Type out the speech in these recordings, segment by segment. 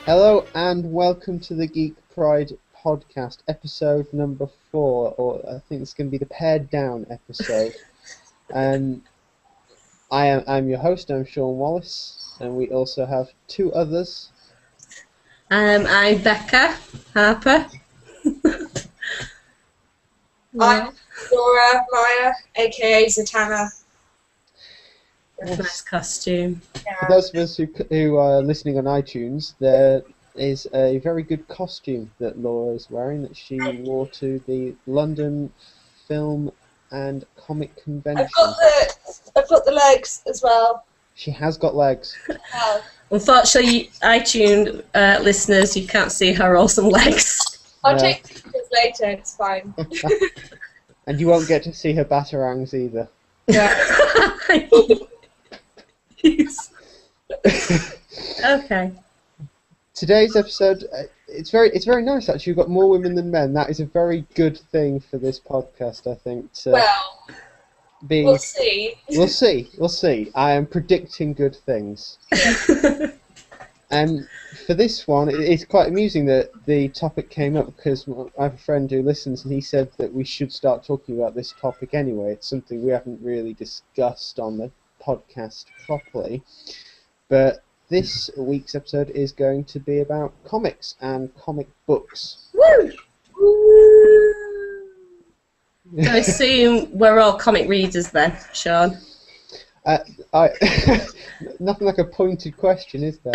Hello and welcome to the Geek Pride Podcast, episode number 4, or I think it's going to be the pared down episode. I'm your host, I'm Sean Wallace, and we also have two others. I'm Becca Harper. I'm Laura Maya, aka Zatanna. That's a nice costume. For those of us who are listening on iTunes, there is a very good costume that Laura is wearing that she wore to the London Film and Comic Convention. I've got the legs as well. She has got legs. Wow. Unfortunately, iTunes listeners, you can't see her awesome legs. I'll take pictures later, it's fine. And you won't get to see her batarangs either. Yeah. Okay. Today's episode, it's very nice actually. We've got more women than men. That is a very good thing for this podcast, I think. Well, we'll see. We'll see. I am predicting good things. And for this one, it's quite amusing that the topic came up because I have a friend who listens and he said that we should start talking about this topic anyway. It's something we haven't really discussed on the podcast properly. But this week's episode is going to be about comics and comic books. Woo! So I assume we're all comic readers then, Sean. Nothing like a pointed question, is there?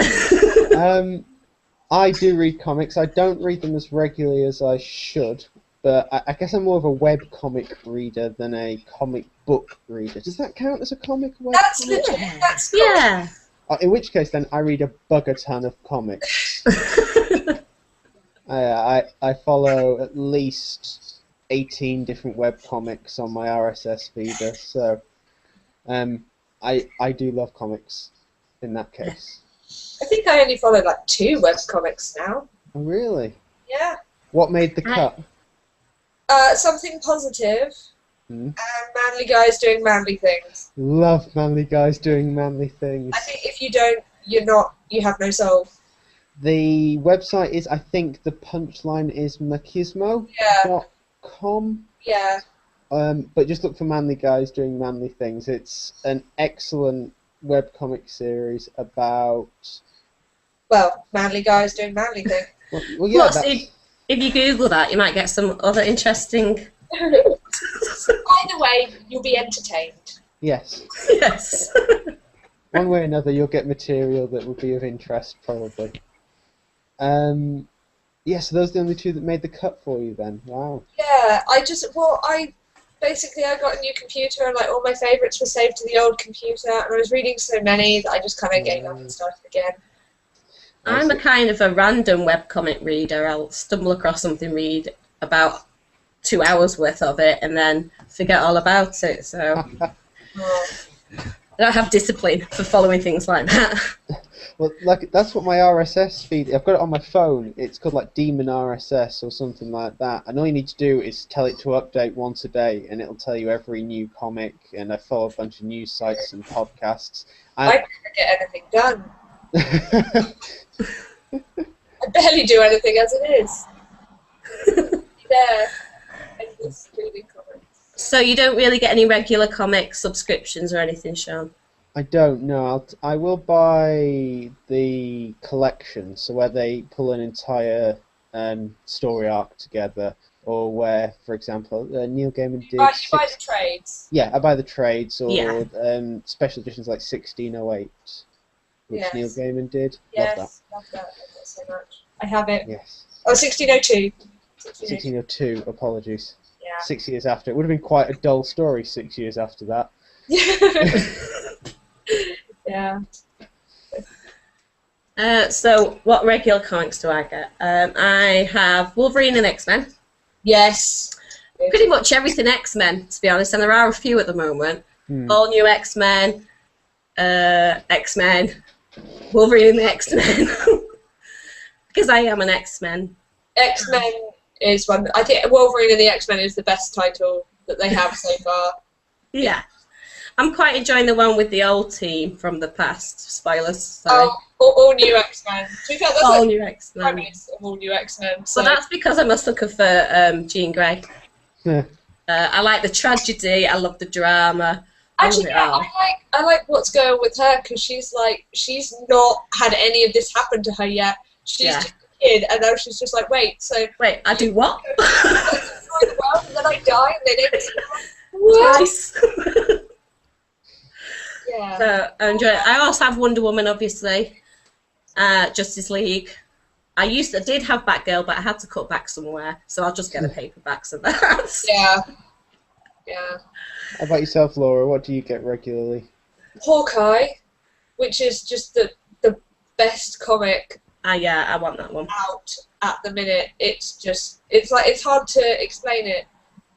I do read comics. I don't read them as regularly as I should, but I guess I'm more of a web comic reader than a comic book reader. Does that count as a comic? That's legit. That's cool. Yeah. In which case, then, I read a bugger ton of comics. I follow at least 18 different web comics on my RSS feeder, so I do love comics in that case. I think I only follow like 2 web comics now. Oh, really? Yeah. What made the cut? Something positive. And manly guys doing manly things. Love manly guys doing manly things. I think if you don't, you have no soul. The website is, I think the punchline is machismo.com. Yeah. But just look for manly guys doing manly things. It's an excellent webcomic series about... Well, manly guys doing manly things. Well, yeah. Plus, if you Google that, you might get some other interesting... Either way, you'll be entertained. Yes. Yes. One way or another, you'll get material that will be of interest, probably. Yeah, so those are the only 2 that made the cut for you then. Wow. Yeah, I got a new computer and like all my favourites were saved to the old computer and I was reading so many that I just kind of gave up and started again. I'm a kind of a random webcomic reader. I'll stumble across something, read about 2 hours worth of it, and then forget all about it. So I don't have discipline for following things like that. Well, like that's what my RSS feed. I've got it on my phone. It's called like Demon RSS or something like that. And all you need to do is tell it to update once a day, and it'll tell you every new comic. And I follow a bunch of news sites and podcasts. I never get anything done. I barely do anything as it is. There. Reading comics. So you don't really get any regular comic subscriptions or anything, Sean? I don't know. I will buy the collection, so where they pull an entire story arc together, or where, for example, Neil Gaiman did. You buy the trades. Yeah, I buy the trades, or Yeah. Special editions like 1608, which Yes. Neil Gaiman did. Yes, love that. Love that so much. I have it. Yes. Oh, 1602. 1602, apologies. Yeah. 6 years after. It would have been quite a dull story 6 years after that. Yeah. So what regular comics do I get? I have Wolverine and X-Men. Yes. Pretty much everything X-Men, to be honest, and there are a few at the moment. All new X-Men, X-Men, Wolverine and the X-Men. Because I am an X-Men. X-Men is one. I think Wolverine and the X-Men is the best title that they have so far. Yeah. I'm quite enjoying the one with the old team from the past. Spoilers. Sorry. Oh, all new X-Men. To be fair, that's All like new X-Men. all new X-Men. So. But that's because I'm a sucker for Jean Grey. Yeah. I like the tragedy. I love the drama. Actually, yeah, I like what's going on with her because she's not had any of this happen to her yet. She's just a kid, and now she's just like, wait, I do what? Destroy the world, and then I die, and then it's Nice. Yeah. So I enjoy it. I also have Wonder Woman, obviously. Justice League. I did have Batgirl, but I had to cut back somewhere, so I'll just get the paperbacks of that. Yeah. How about yourself, Laura? What do you get regularly? Hawkeye, which is just the best comic. Yeah, I want that one. Out at the minute. It's hard to explain it.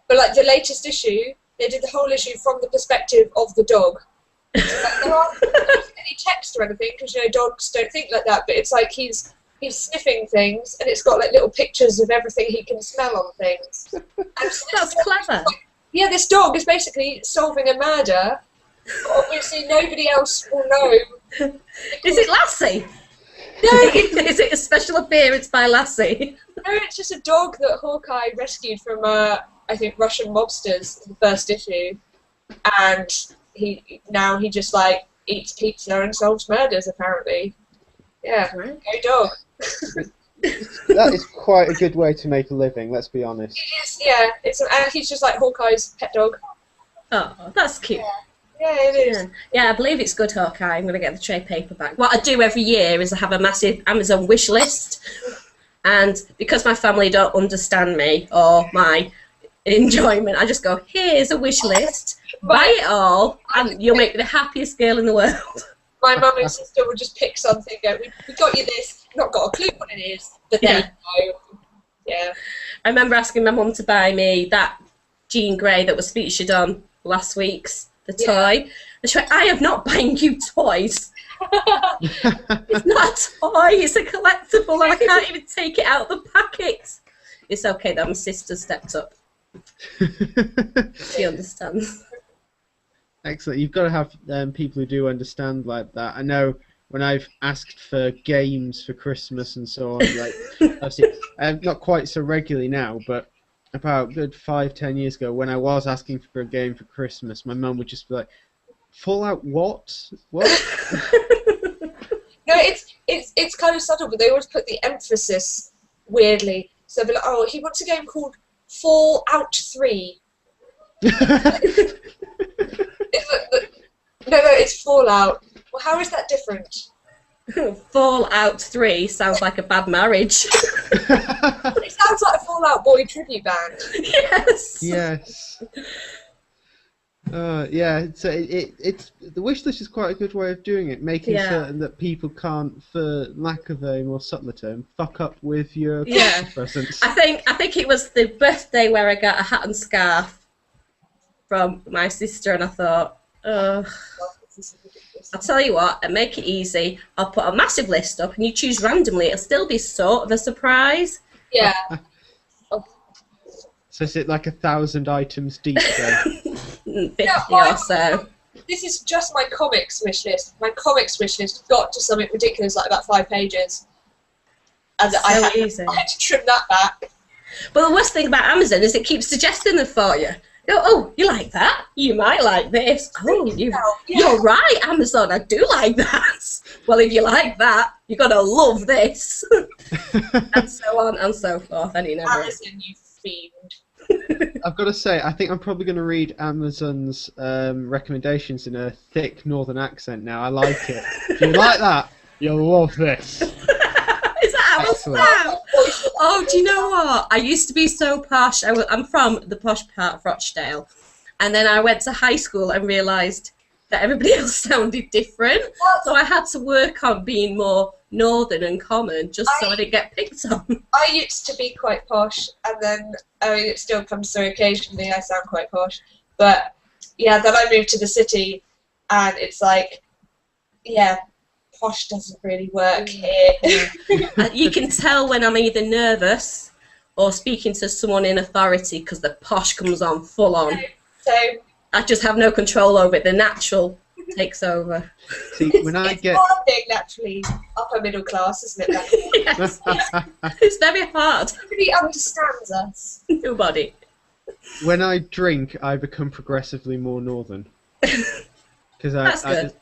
But like the latest issue, they did the whole issue from the perspective of the dog. Like, there aren't any text or anything because dogs don't think like that. But it's like he's sniffing things, and it's got like little pictures of everything he can smell on things. And so that's clever. Yeah, this dog is basically solving a murder. But obviously, nobody else will know. Is it Lassie? No, is it a special appearance by Lassie? No, it's just a dog that Hawkeye rescued from, I think, Russian mobsters in the first issue. And he just, like, eats pizza and solves murders, apparently. Yeah, Right. Go dog. That is quite a good way to make a living, let's be honest. It is, yeah. He's just like Hawkeye's pet dog. Oh, that's cute. Yeah, it is. Yeah, I believe it's good, Hawkeye. I'm going to get the trade paperback. What I do every year is I have a massive Amazon wish list. And because my family don't understand me or my enjoyment, I just go, here's a wish list, buy it all, and you'll make me the happiest girl in the world. My mum and sister will just pick something and go, we got you this, not got a clue what it is, but there you go. Yeah. I remember asking my mum to buy me that Jean Grey that was featured on last week's The Toy. And she went, I am not buying you toys. It's not a toy, it's a collectible, and I can't even take it out of the packet. It's okay that my sister stepped up. She understands. Excellent. You've got to have people who do understand like that. I know when I've asked for games for Christmas and so on, like obviously, not quite so regularly now, but about good 5-10 years ago, when I was asking for a game for Christmas, my mum would just be like, Fallout what? What? No, it's kind of subtle, but they always put the emphasis weirdly. So they'll be like, oh, he wants a game called Fallout 3. No, it's Fallout. Well, how is that different? Fallout 3 sounds like a bad marriage. It sounds like a Fallout Boy tribute band. Yes. Yes. Yeah, so it's the wish list is quite a good way of doing it, making certain that people can't, for lack of a more subtler term, fuck up with your Christmas presents. I think it was the birthday where I got a hat and scarf from my sister, and I thought, I'll tell you what, and make it easy. I'll put a massive list up, and you choose randomly. It'll still be sort of a surprise. Yeah. So is it like 1,000 items deep then? 50 or so. This is just my comics wish list. My comics wish list got to something ridiculous, like about 5 pages. And I had to trim that back. But the worst thing about Amazon is it keeps suggesting them for you. Go, oh, you like that? You might like this. Oh, you're right, Amazon. I do like that. Well, if you like that, you're gonna love this, and so on and so forth. And you never. Amazon, you fiend. I've got to say, I think I'm probably going to read Amazon's recommendations in a thick northern accent now. I like it. If you like that, you'll love this. Is that Amazon? Oh, do you know what? I used to be so posh. I'm from the posh part of Rochdale. And then I went to high school and realised that everybody else sounded different. So I had to work on being more northern and common just so I didn't get picked on. I used to be quite posh, and then, I mean, it still comes through occasionally, I sound quite posh. But, yeah, then I moved to the city, and it's like, yeah, posh doesn't really work here. You can tell when I'm either nervous or speaking to someone in authority because the posh comes on full on. So I just have no control over it. The natural takes over. See, when I it's get hard being naturally upper middle class, isn't it? Yes, it's very hard. Nobody understands us. Nobody. when I drink, I become progressively more northern. Because That's good.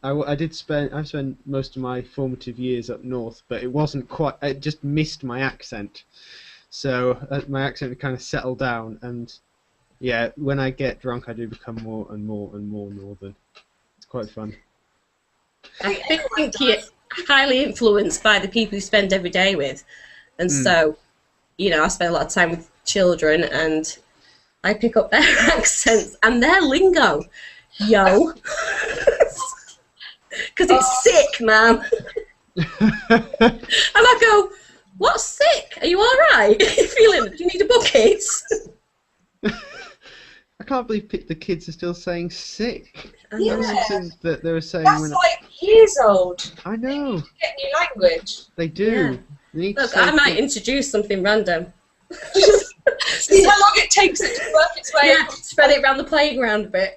I've spent most of my formative years up north, but it wasn't quite. It just missed my accent, so my accent had kind of settled down. And yeah, when I get drunk, I do become more and more and more northern. It's quite fun. I think you're highly influenced by the people you spend every day with, and so, you know, I spend a lot of time with children, and I pick up their accents and their lingo. Yo. Because it's sick, man. And I go, what's sick? Are you all right? Are you feeling? Do you need a bucket? I can't believe the kids are still saying sick. Yeah. That was something that they were saying. That's like years old. I know. Get new language. They do. Yeah. They need to Look, say I might introduce something random. See how long it takes it to work its way. Yeah, spread it around the playground a bit.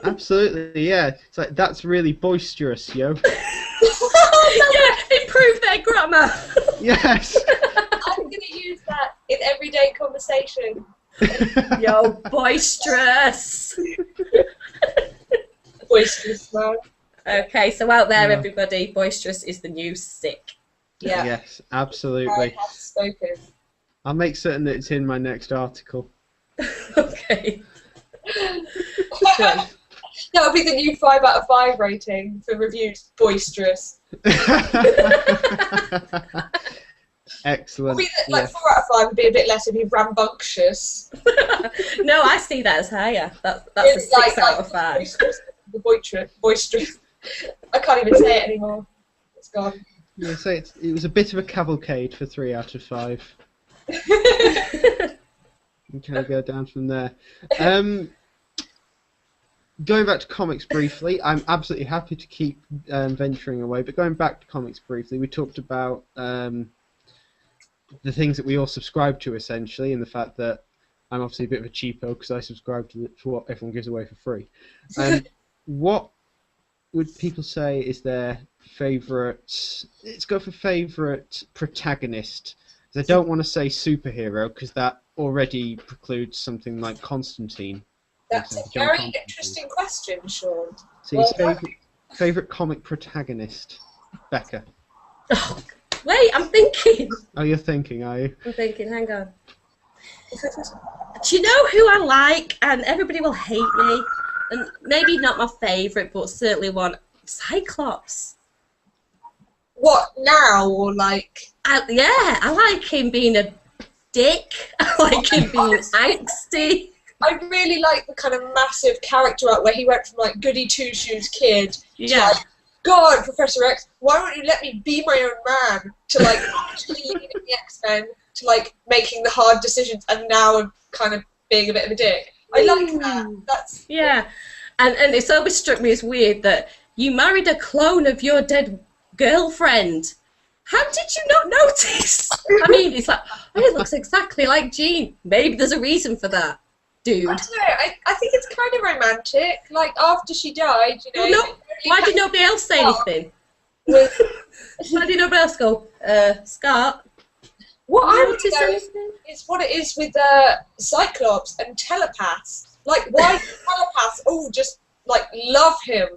Absolutely, yeah. It's like, that's really boisterous, yo. Yeah, improve their grammar. Yes. I'm going to use that in everyday conversation. Yo, boisterous. Boisterous, man. Okay, so out there, Yeah. everybody, boisterous is the new sick. Yeah. Yes, I absolutely. have spoken. I'll make certain that it's in my next article. Okay. That would be the new 5 out of 5 rating for reviews. Boisterous. Excellent. Probably like Yeah. 4 out of 5 would be a bit less if you rambunctious. No, I see that as higher. That's a It's 6 out of 5. boisterous. The boisterous. I can't even say it anymore. It's gone. Yeah, so it was a bit of a cavalcade for 3 out of 5. Okay, go down from there. Going back to comics briefly, I'm absolutely happy to keep venturing away, but going back to comics briefly, we talked about the things that we all subscribe to, essentially, and the fact that I'm obviously a bit of a cheapo because I subscribe to what everyone gives away for free. What would people say is their favourite... Let's go for favourite protagonist. I don't want to say superhero because that already precludes something like Constantine. That's a John very Constantine. interesting question, Sean. So your favourite comic protagonist, Becca. Oh, wait, I'm thinking. Oh, you're thinking, are you? I'm thinking, hang on. Do you know who I like? And everybody will hate me. And maybe not my favourite, but certainly one. Cyclops. What, now, or like... Yeah, I like him being a dick. I like him being angsty. I really like the kind of massive character arc where he went from like goody two-shoes kid to Yeah. like, God, Professor X, why don't you let me be my own man? To like actually leading the X-Men, to like making the hard decisions, and now kind of being a bit of a dick. I like that. That's Yeah. And it's always struck me as weird that you married a clone of your dead girlfriend. How did you not notice? I mean, it's like, oh, it looks exactly like Jean. Maybe there's a reason for that, dude. I don't know. I think it's kind of romantic. Like after she died, you know. Well, no, why did nobody else say anything? With, Why did nobody else go, Scott? what I you want to notice know anything? is what it is with Cyclops and telepaths. Like, why do telepaths all just like love him?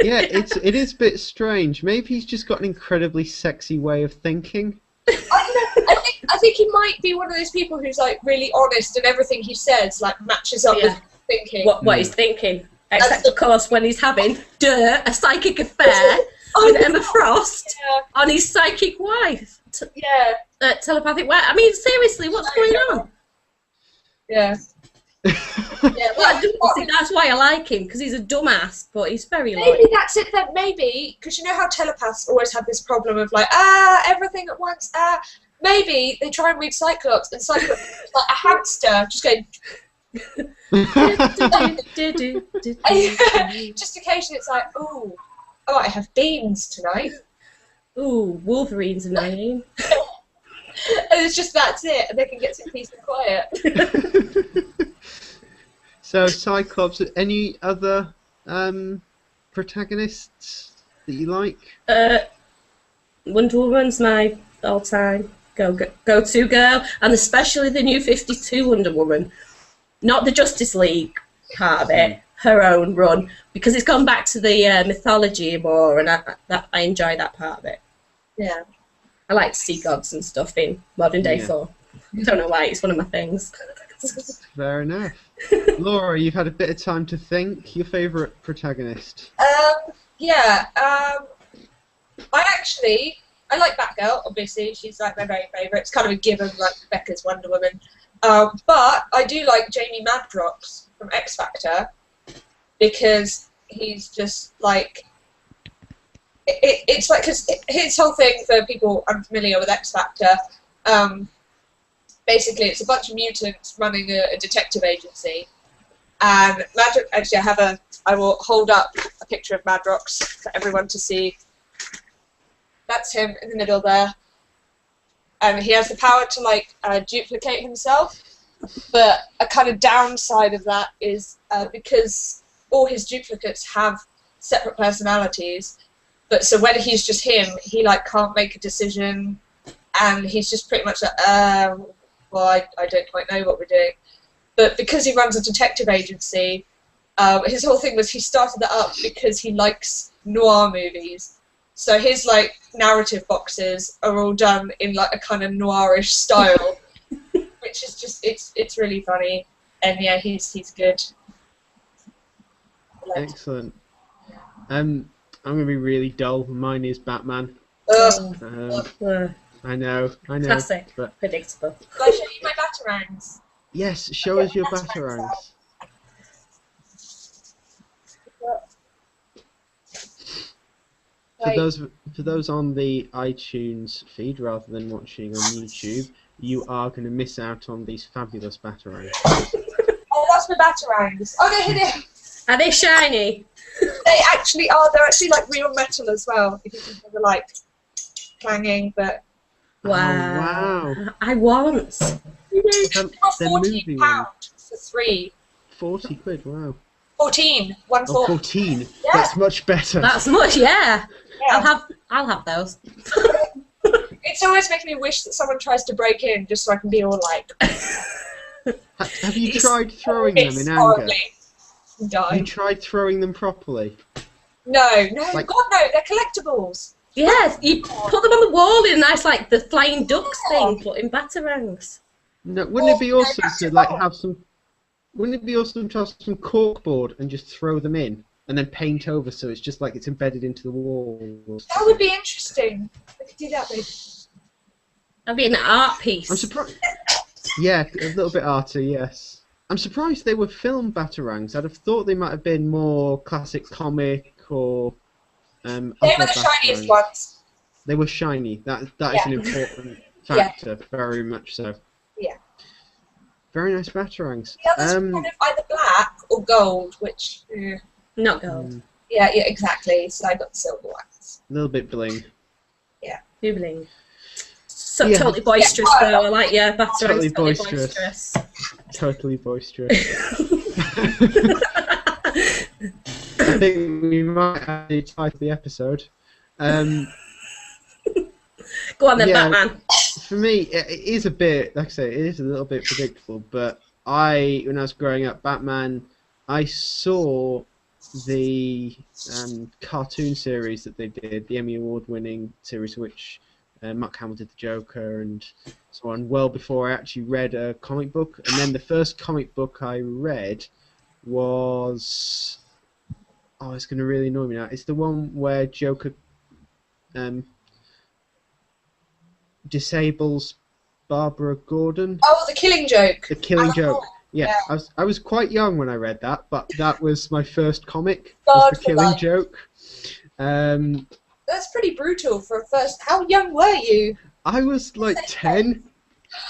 Yeah, it is a bit strange. Maybe he's just got an incredibly sexy way of thinking. I don't know. I think he might be one of those people who's like really honest and everything he says like matches up with his thinking. What he's thinking. Except, of course, when he's having, a psychic affair with Emma Frost on his psychic wife. Yeah. Telepathic wife. I mean, seriously, what's going on? Yeah. Yeah, Well, that's why I like him, because he's a dumbass, but he's very maybe loyal. that's it then, maybe, because you know how telepaths always have this problem of like, everything at once, maybe they try and read Cyclops, and Cyclops is like a hamster, just going, just occasionally it's like, oh, I have beans tonight. Ooh, Wolverine's annoying. And it's just, that's it, and they can get some peace and quiet. So, Cyclops, any other protagonists that you like? Wonder Woman's my all-time go-to girl, and especially the New 52 Wonder Woman. Not the Justice League part of it, her own run, because it's gone back to the mythology more, and I enjoy that part of it. Yeah. I like to see gods and stuff in modern day form. I don't know why, it's one of my things. Fair enough. Laura, you've had a bit of time to think. Your favourite protagonist? I like Batgirl, obviously. She's like my very favourite. It's kind of a given, like Becca's Wonder Woman. But I do like Jamie Madrox from X Factor, because he's just like... It's like, because his whole thing, for people unfamiliar with X Factor, basically it's a bunch of mutants running a detective agency. And Madrox, actually I will hold up a picture of Madrox for everyone to see. That's him in the middle there. And he has the power to like duplicate himself. But a kind of downside of that is because all his duplicates have separate personalities. But so when he's just him, he like can't make a decision, and he's just pretty much like, well, I don't quite know what we're doing. But because he runs a detective agency, his whole thing was he started that up because he likes noir movies. So his like narrative boxes are all done in like a kind of noirish style, which is just it's really funny. And yeah, he's good. Excellent. I'm going to be really dull. Mine is Batman. I know. Classic, but predictable. Shall I show you my batarangs? yes, show us your batarangs. For those on the iTunes feed rather than watching on YouTube, you are going to miss out on these fabulous batarangs. Oh, that's my batarangs. Oh, they're here. Are they shiny? They actually are. They're actually like real metal as well. If you think they're like clanging, but wow. Oh, wow. I want. They're £14 for 3. 40 quid. Wow. 14. 1 Oh, 4. 14. Yeah. That's much better. That's much. Yeah. I'll have those. It's always making me wish that someone tries to break in just so I can be all like. Have you tried throwing them in anger? Die. You tried throwing them properly? No, like, God no, they're collectibles. Yes, you put them on the wall in a nice, like the flying ducks thing, but in batarangs. No, wouldn't it be awesome to like have some? Wouldn't it be awesome to have some corkboard and just throw them in and then paint over so it's just like it's embedded into the wall? That would be interesting. I could do that, maybe. That'd be an art piece. I'm surprised. Yeah, a little bit arty, yes. I'm surprised they were film batarangs. I'd have thought they might have been more classic comic or. They were the shiniest ones. They were shiny. That is an important factor, very much so. Yeah. Very nice batarangs. The others were kind of either black or gold, which. Not gold. Yeah, exactly. So I got the silver ones. A little bit bling. Yeah. Bling. So totally boisterous though. I like batarangs. Totally boisterous. Totally boisterous. I think we might actually title the episode. Go on then, Batman. For me, it is a bit, like I say, it is a little bit predictable, but when I was growing up, Batman, I saw the cartoon series that they did, the Emmy Award-winning series, which Mark Hamill did the Joker and so on, well before I actually read a comic book. And then the first comic book I read was... Oh, it's going to really annoy me now. It's the one where Joker disables Barbara Gordon. Oh, The Killing Joke. The Killing Joke. Yeah. I was quite young when I read that, but that was my first comic. Was The Killing Joke. That's pretty brutal for a first. How young were you? I was like 10.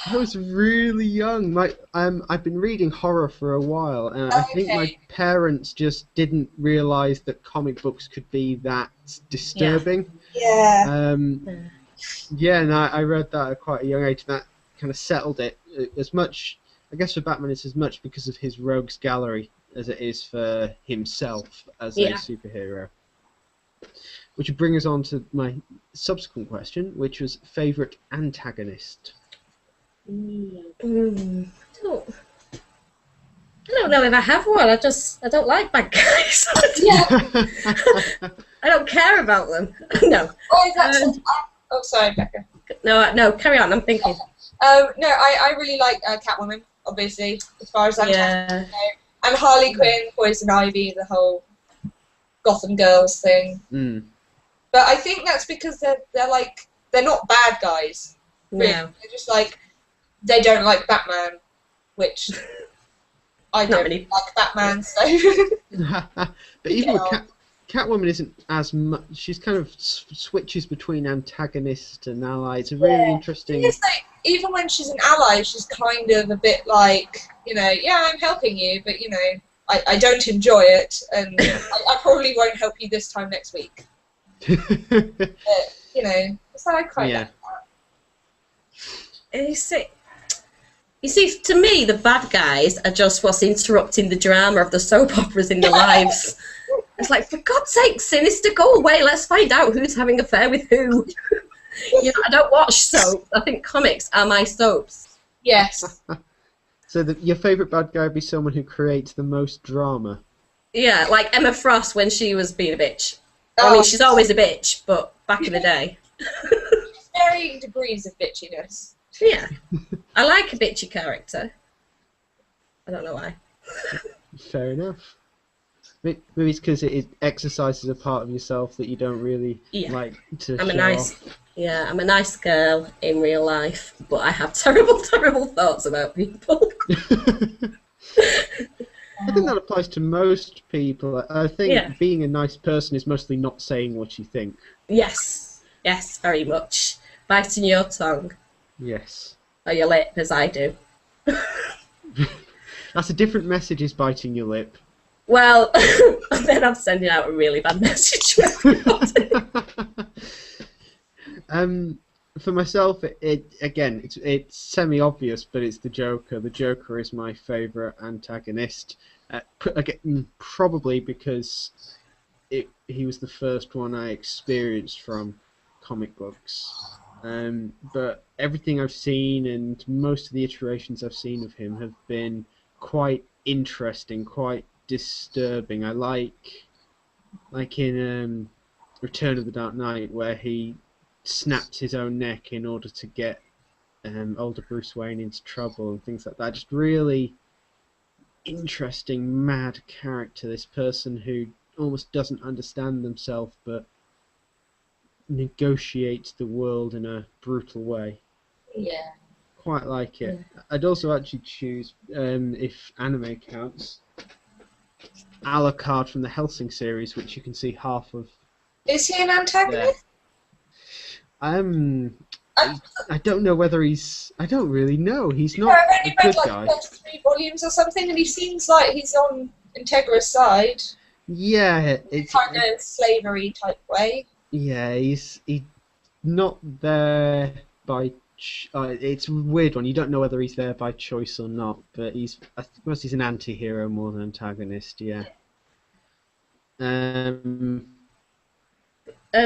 I was really young. I've been reading horror for a while, and I think my parents just didn't realise that comic books could be that disturbing. Yeah. Yeah, and I read that at quite a young age, and that kind of settled it. As much I guess for Batman it's as much because of his rogues gallery as it is for himself as a superhero. Which would bring us on to my subsequent question, which was favourite antagonist. I don't know if I have one. I don't like bad guys. I don't care about them. No. Oh, sorry, Becca. No, carry on. I'm thinking. No, I really like Catwoman, obviously, as far as I'm concerned. And Harley Quinn, Poison Ivy, the whole Gotham Girls thing. Mm. But I think that's because they're not bad guys. Really. No. They're just like, they don't like Batman, which I don't really like Batman, so. But even with Catwoman isn't as much. She's kind of switches between antagonist and ally. It's a really interesting. It's like, even when she's an ally, she's kind of a bit like, I'm helping you, but I don't enjoy it, and I probably won't help you this time next week. But, so I quite like that. You see, to me, the bad guys are just what's interrupting the drama of the soap operas in their lives. It's like, for God's sake, Sinister, go away. Let's find out who's having an affair with who. I don't watch soaps. I think comics are my soaps. Yes. So your favourite bad guy would be someone who creates the most drama? Yeah, like Emma Frost when she was being a bitch. I mean, she's always a bitch, but back in the day. There's varying degrees of bitchiness. Yeah. I like a bitchy character. I don't know why. Fair enough. Maybe it's because it exercises a part of yourself that you don't really like to show off. Yeah, I'm a nice girl in real life, but I have terrible, terrible thoughts about people. I think that applies to most people. I think being a nice person is mostly not saying what you think. Yes, very much. Biting your tongue. Yes. Or your lip, as I do. That's a different message, is biting your lip. Well, then I'm sending out a really bad message to everybody. For myself, it's semi-obvious, but it's the Joker. The Joker is my favourite antagonist. Probably because he was the first one I experienced from comic books. But everything I've seen and most of the iterations I've seen of him have been quite interesting, quite disturbing. I like in Return of the Dark Knight, where he snapped his own neck in order to get older Bruce Wayne into trouble and things like that. Just really interesting, mad character. This person who almost doesn't understand themselves, but negotiates the world in a brutal way. Yeah. Quite like it. Yeah. I'd also actually choose, if anime counts, Alucard from the Hellsing series, which you can see half of. Is he an antagonist? I don't know whether he's. I don't really know. He's not a good guy. I've only read 3 volumes or something, and he seems like he's on Integra's side. Yeah, it's kind of slavery type way. Yeah, he's not there by. It's a weird one. You don't know whether he's there by choice or not, but I suppose he's an anti-hero more than antagonist. Yeah.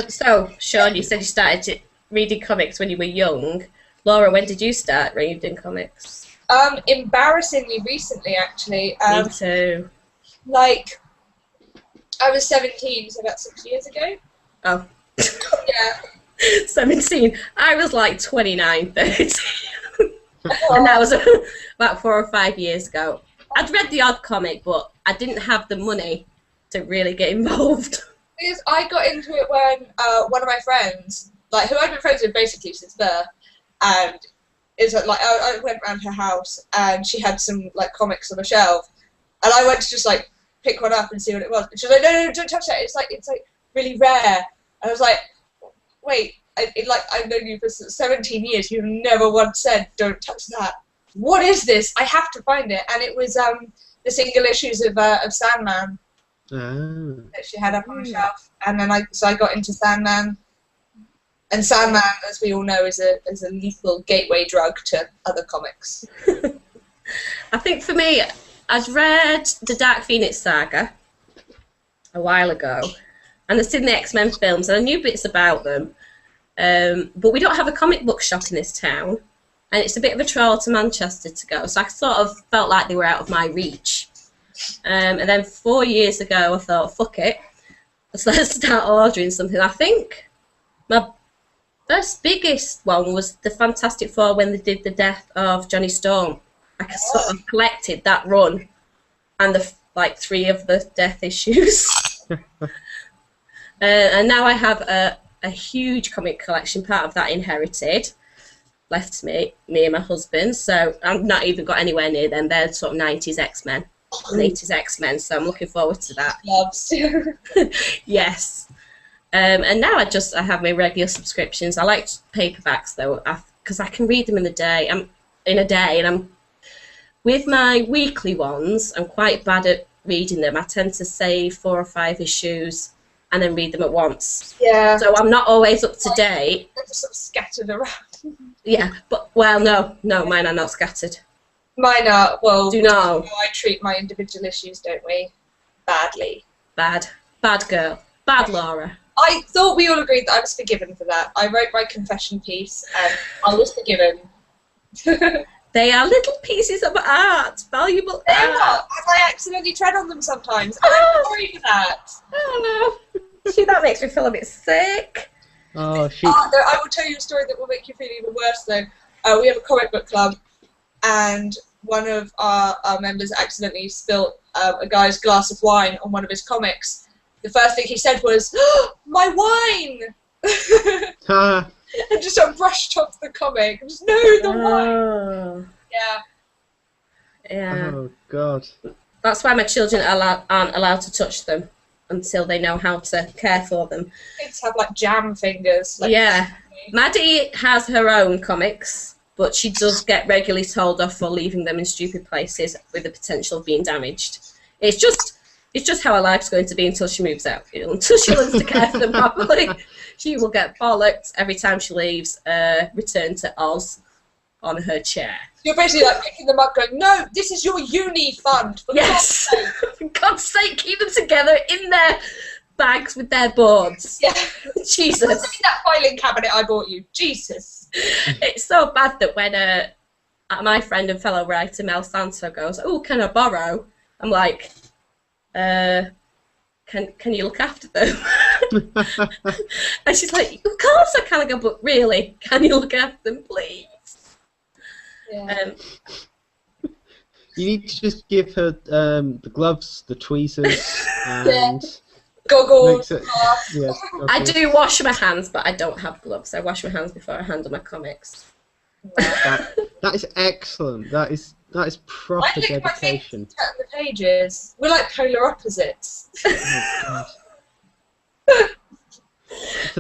So, Sean, you said you started reading comics when you were young. Laura, when did you start reading comics? Embarrassingly recently, actually. Me too. Like, I was 17, so about 6 years ago. Oh. Yeah. 17. I was like 29, 30. And that was about 4 or 5 years ago. I'd read the odd comic, but I didn't have the money to really get involved. Because I got into it when one of my friends, like who I'd been friends with basically since birth, and is like I went around her house and she had some like comics on a shelf, and I went to just like pick one up and see what it was. And she was like, no, don't touch that. It's like really rare. And I was like, wait, I've known you for 17 years. You've never once said don't touch that. What is this? I have to find it. And it was the single issues of Sandman. Oh. That she had up on the shelf, and then I got into Sandman, and Sandman, as we all know, is a lethal gateway drug to other comics. I think for me, I'd read the Dark Phoenix saga a while ago, and I've seen the X-Men films, and I knew bits about them. But we don't have a comic book shop in this town, and it's a bit of a trawl to Manchester to go, so I sort of felt like they were out of my reach. And then 4 years ago, I thought, fuck it, let's start ordering something. I think my first biggest one was the Fantastic Four when they did the death of Johnny Storm. I sort of collected that run and the 3 of the death issues. And now I have a huge comic collection, part of that inherited, left me and my husband, so I've not even got anywhere near them. They're sort of 90s X-Men, 80s X-Men, so I'm looking forward to that. Loves. Yes. And now I have my regular subscriptions. I like paperbacks though, because I can read them in a day, and I'm with my weekly ones, I'm quite bad at reading them. I tend to save 4 or 5 issues and then read them at once. Yeah. So I'm not always up to date. They're just sort of scattered around. Yeah, but, well, no, mine are not scattered. Mine are, well, Do know. I treat my individual issues, don't we? Badly. Bad girl. Bad Laura. I thought we all agreed that I was forgiven for that. I wrote my confession piece and I was forgiven. They are little pieces of art, valuable They're art. not, and I accidentally tread on them sometimes. And I'm sorry for that. Oh no. See, that makes me feel a bit sick. Oh, she. I will tell you a story that will make you feel even worse though. We have a comic book club, and one of our members accidentally spilt a guy's glass of wine on one of his comics. The first thing he said was, oh, "My wine!" And just brushed off the comic. Just, no, the wine. Yeah. Oh God. That's why my children aren't allowed to touch them until they know how to care for them. Kids have like jam fingers. Like, Yeah. Maddie has her own comics, but she does get regularly told off for leaving them in stupid places with the potential of being damaged. It's just how her life's going to be until she moves out. Until she learns to care for them properly, she will get bollocked every time she leaves, return to Oz on her chair. You're basically like picking them up going, no, this is your uni fund. For Yes! For God's sake, keep them together in their bags with their boards. Yeah. Jesus. What's in that filing cabinet I bought you? Jesus. It's so bad that when my friend and fellow writer Mel Santo goes, oh, can I borrow? I'm like, can you look after them? And she's like, of course I can. I go, but really, can you look after them, please? Yeah. You need to just give her the gloves, the tweezers, and Goggles. Yeah, I do wash my hands, but I don't have gloves. I wash my hands before I handle my comics. that is excellent. That is proper I lick my fingers dedication. and turn the pages. We're like polar opposites. Oh,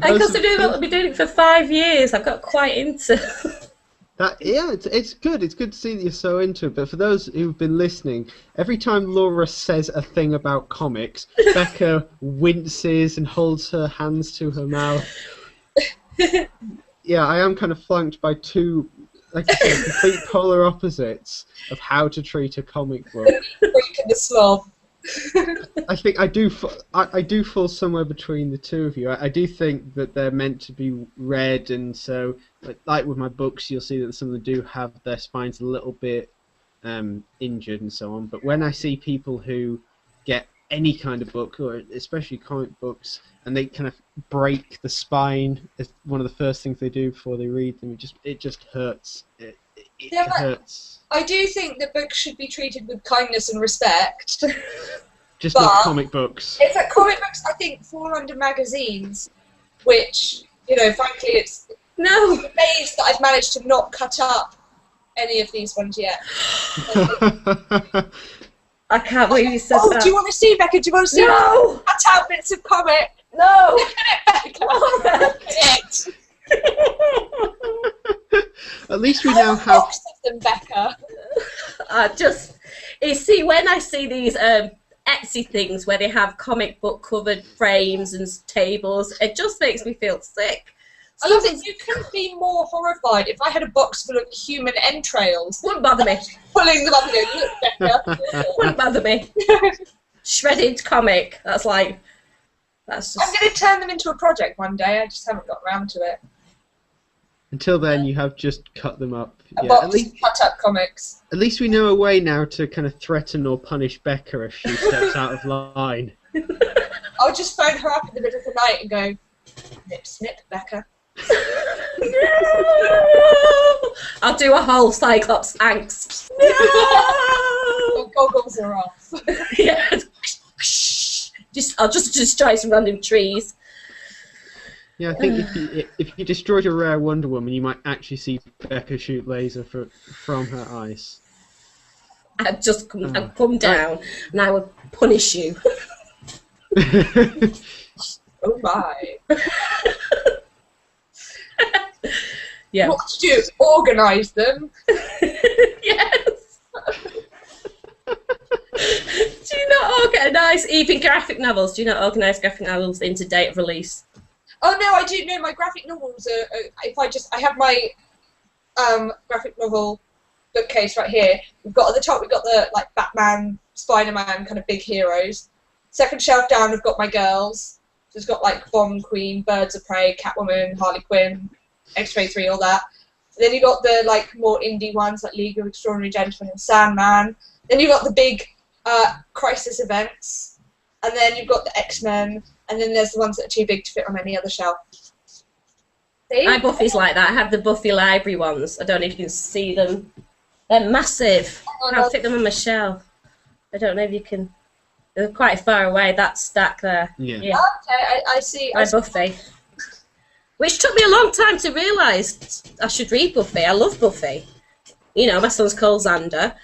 And considering I've been doing it for 5 years, I've got quite into. It's good. It's good to see that you're so into it. But for those who've been listening, every time Laura says a thing about comics, Becca winces and holds her hands to her mouth. Yeah, I am kind of flanked by 2, like I said, complete polar opposites of how to treat a comic book. Freaking the slob. I think I do fall somewhere between the 2 of you. I do think that they're meant to be read, and so like with my books, you'll see that some of them do have their spines a little bit injured and so on. But when I see people who get any kind of book, or especially comic books, and they kind of break the spine as one of the first things they do before they read them, it just hurts. It hurts. I do think that books should be treated with kindness and respect. Just not comic books. It's like comic books, I think, fall under magazines, which, frankly, it's No. I'm amazed that I've managed to not cut up any of these ones yet. I can't believe you said that. Oh, do you want to see, Becca? Do you want to see? No! Cut out bits of comic. No! Look at it, Becca. Look at it. At least we now have. Box of them, Becca. You see, when I see these Etsy things where they have comic book covered frames and tables, it just makes me feel sick. I love it. You couldn't be more horrified if I had a box full of human entrails. Wouldn't bother me. Pulling them up and going, look, Becca. Wouldn't bother me. Shredded comic. That's just... I'm going to turn them into a project one day. I just haven't got around to it. Until then, you have just cut them up. A box of cut-up comics. At least we know a way now to kind of threaten or punish Becca if she steps out of line. I'll just phone her up in the middle of the night and go, snip, snip, Becca. I'll do a whole Cyclops angst. The goggles are off. Yeah. I'll just destroy some random trees. Yeah, I think if you destroyed a rare Wonder Woman, you might actually see Becca shoot laser from her eyes. I'd come down and I would punish you. Oh my. Yeah. What to do? Organise them. Yes. Do you not organise even graphic novels? Do you not organise graphic novels into date of release? Oh no, I do know my graphic novels are. I have my graphic novel bookcase right here. We've got at the top. We've got the like Batman, Spider-Man kind of big heroes. Second shelf down, we've got my girls. So it's got like Bomb Queen, Birds of Prey, Catwoman, Harley Quinn, X-23, all that. Then you got the like more indie ones like League of Extraordinary Gentlemen and Sandman. Then you've got the big crisis events, and then you've got the X-Men. And then there's the ones that are too big to fit on any other shelf. See? My Buffy's like that. I have the Buffy library ones. I don't know if you can see them. They're massive. I can't fit them on my shelf. I don't know if you can. They're quite far away, that stack there. Yeah. Okay, I see. My Buffy. Which took me a long time to realise I should read Buffy. I love Buffy. You know, my son's called Xander.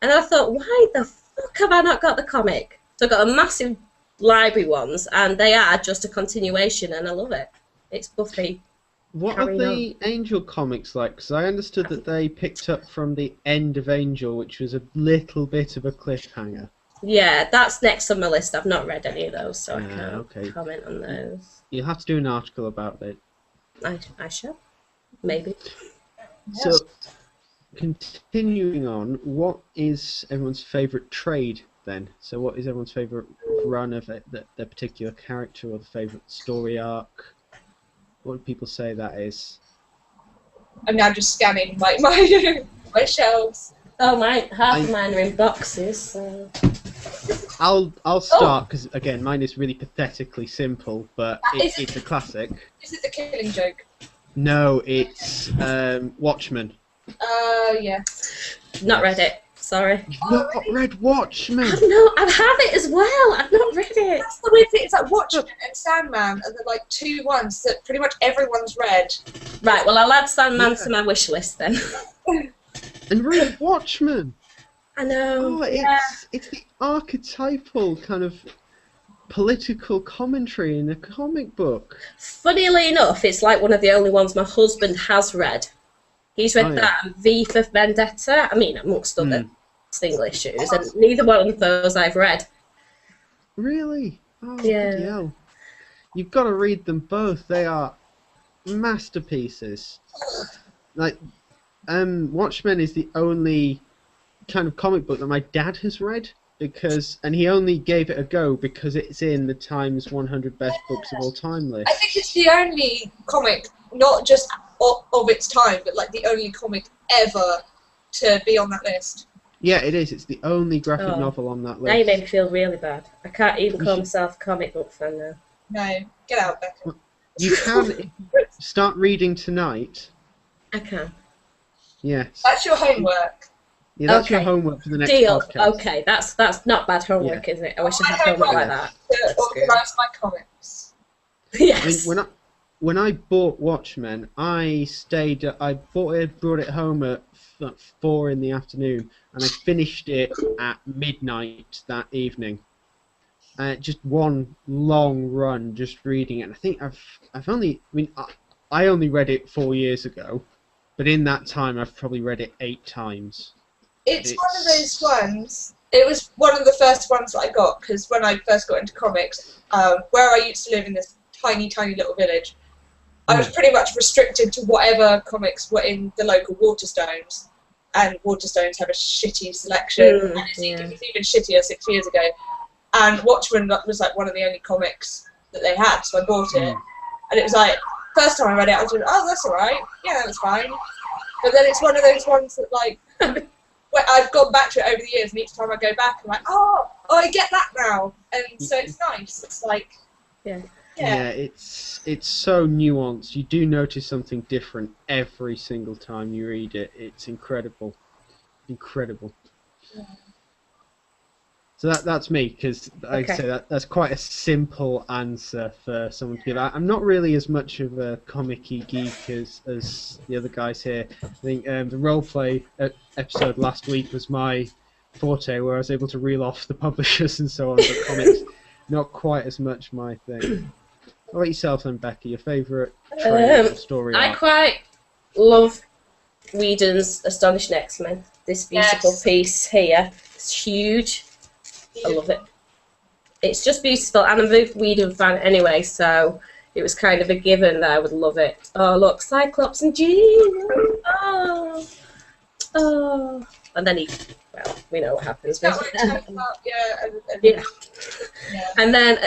And I thought, why the fuck have I not got the comic? So I got a massive library ones, and they are just a continuation, and I love it. It's Buffy. What are the Angel comics like? Because I understood that they picked up from the end of Angel, which was a little bit of a cliffhanger. Yeah, that's next on my list. I've not read any of those, so I can't comment on those. You'll have to do an article about it. I shall. Maybe. So, continuing on, what is everyone's favourite trade then? So what is everyone's favourite run of it, their particular character, or the favourite story arc? What do people say that is? I'm now just scanning my shelves. Oh, half of mine are in boxes. So. I'll start because again, mine is really pathetically simple, but it's a classic. Is it The Killing Joke? No, it's Watchmen. Yeah. Not read it. Sorry. You've not read Watchmen? I have it as well. I've not read it. That's the weird thing. It's like Watchmen and Sandman are the like two ones that pretty much everyone's read. Right. Well, I'll add Sandman to my wish list then. And read Watchmen. I know. Oh, it's the archetypal kind of political commentary in a comic book. Funnily enough, it's like one of the only ones my husband has read. He's read that and V for Vendetta. I mean, amongst other single issues, and neither one of those I've read. Really? Oh, yeah. Hell. You've got to read them both. They are masterpieces. Like, Watchmen is the only kind of comic book that my dad has read, and he only gave it a go because it's in the Times 100 Best Books of All Time list. I think it's the only comic, not just of its time, but like the only comic ever to be on that list. Yeah, it is. It's the only graphic novel on that list. Now you made me feel really bad. I can't even call myself a comic book fan now. No, get out, Becca. Well, you can start reading tonight. I can. Yes. That's your homework. Yeah, that's your homework for the next Deal. podcast. Okay, that's not bad homework, is it? I wish I had homework like that. To organise my comics. Yes. I mean, when I bought Watchmen, I brought it home at 4 in the afternoon, and I finished it at midnight that evening. Just one long run, just reading it. And I think I only read it 4 years ago, but in that time I've probably read it 8 times. It's one of those ones. It was one of the first ones that I got, because when I first got into comics, where I used to live in this tiny, tiny little village, I was pretty much restricted to whatever comics were in the local Waterstones, and Waterstones have a shitty selection, and it was even shittier 6 years ago. And Watchmen was like one of the only comics that they had, so I bought it. And it was like, first time I read it, I was like, oh, that's alright, yeah, that's fine. But then it's one of those ones that, like, where I've gone back to it over the years, and each time I go back, I'm like, oh, I get that now. And so it's nice. It's like, yeah, it's so nuanced. You do notice something different every single time you read it. It's incredible. Incredible. Yeah. So that's me, because like I say, that's quite a simple answer for someone to give. I'm not really as much of a comic-y geek as the other guys here. I think the roleplay episode last week was my forte, where I was able to reel off the publishers and so on, but comics, not quite as much my thing. What about yourself then, Becca? Your favourite trade or story I arc? quite love Whedon's Astonishing X-Men. This beautiful piece here. It's huge. I love it. It's just beautiful, and I'm a big Whedon fan anyway, so it was kind of a given that I would love it. Oh, look, Cyclops and Jean! Oh. And then we know what happens. Yeah. And then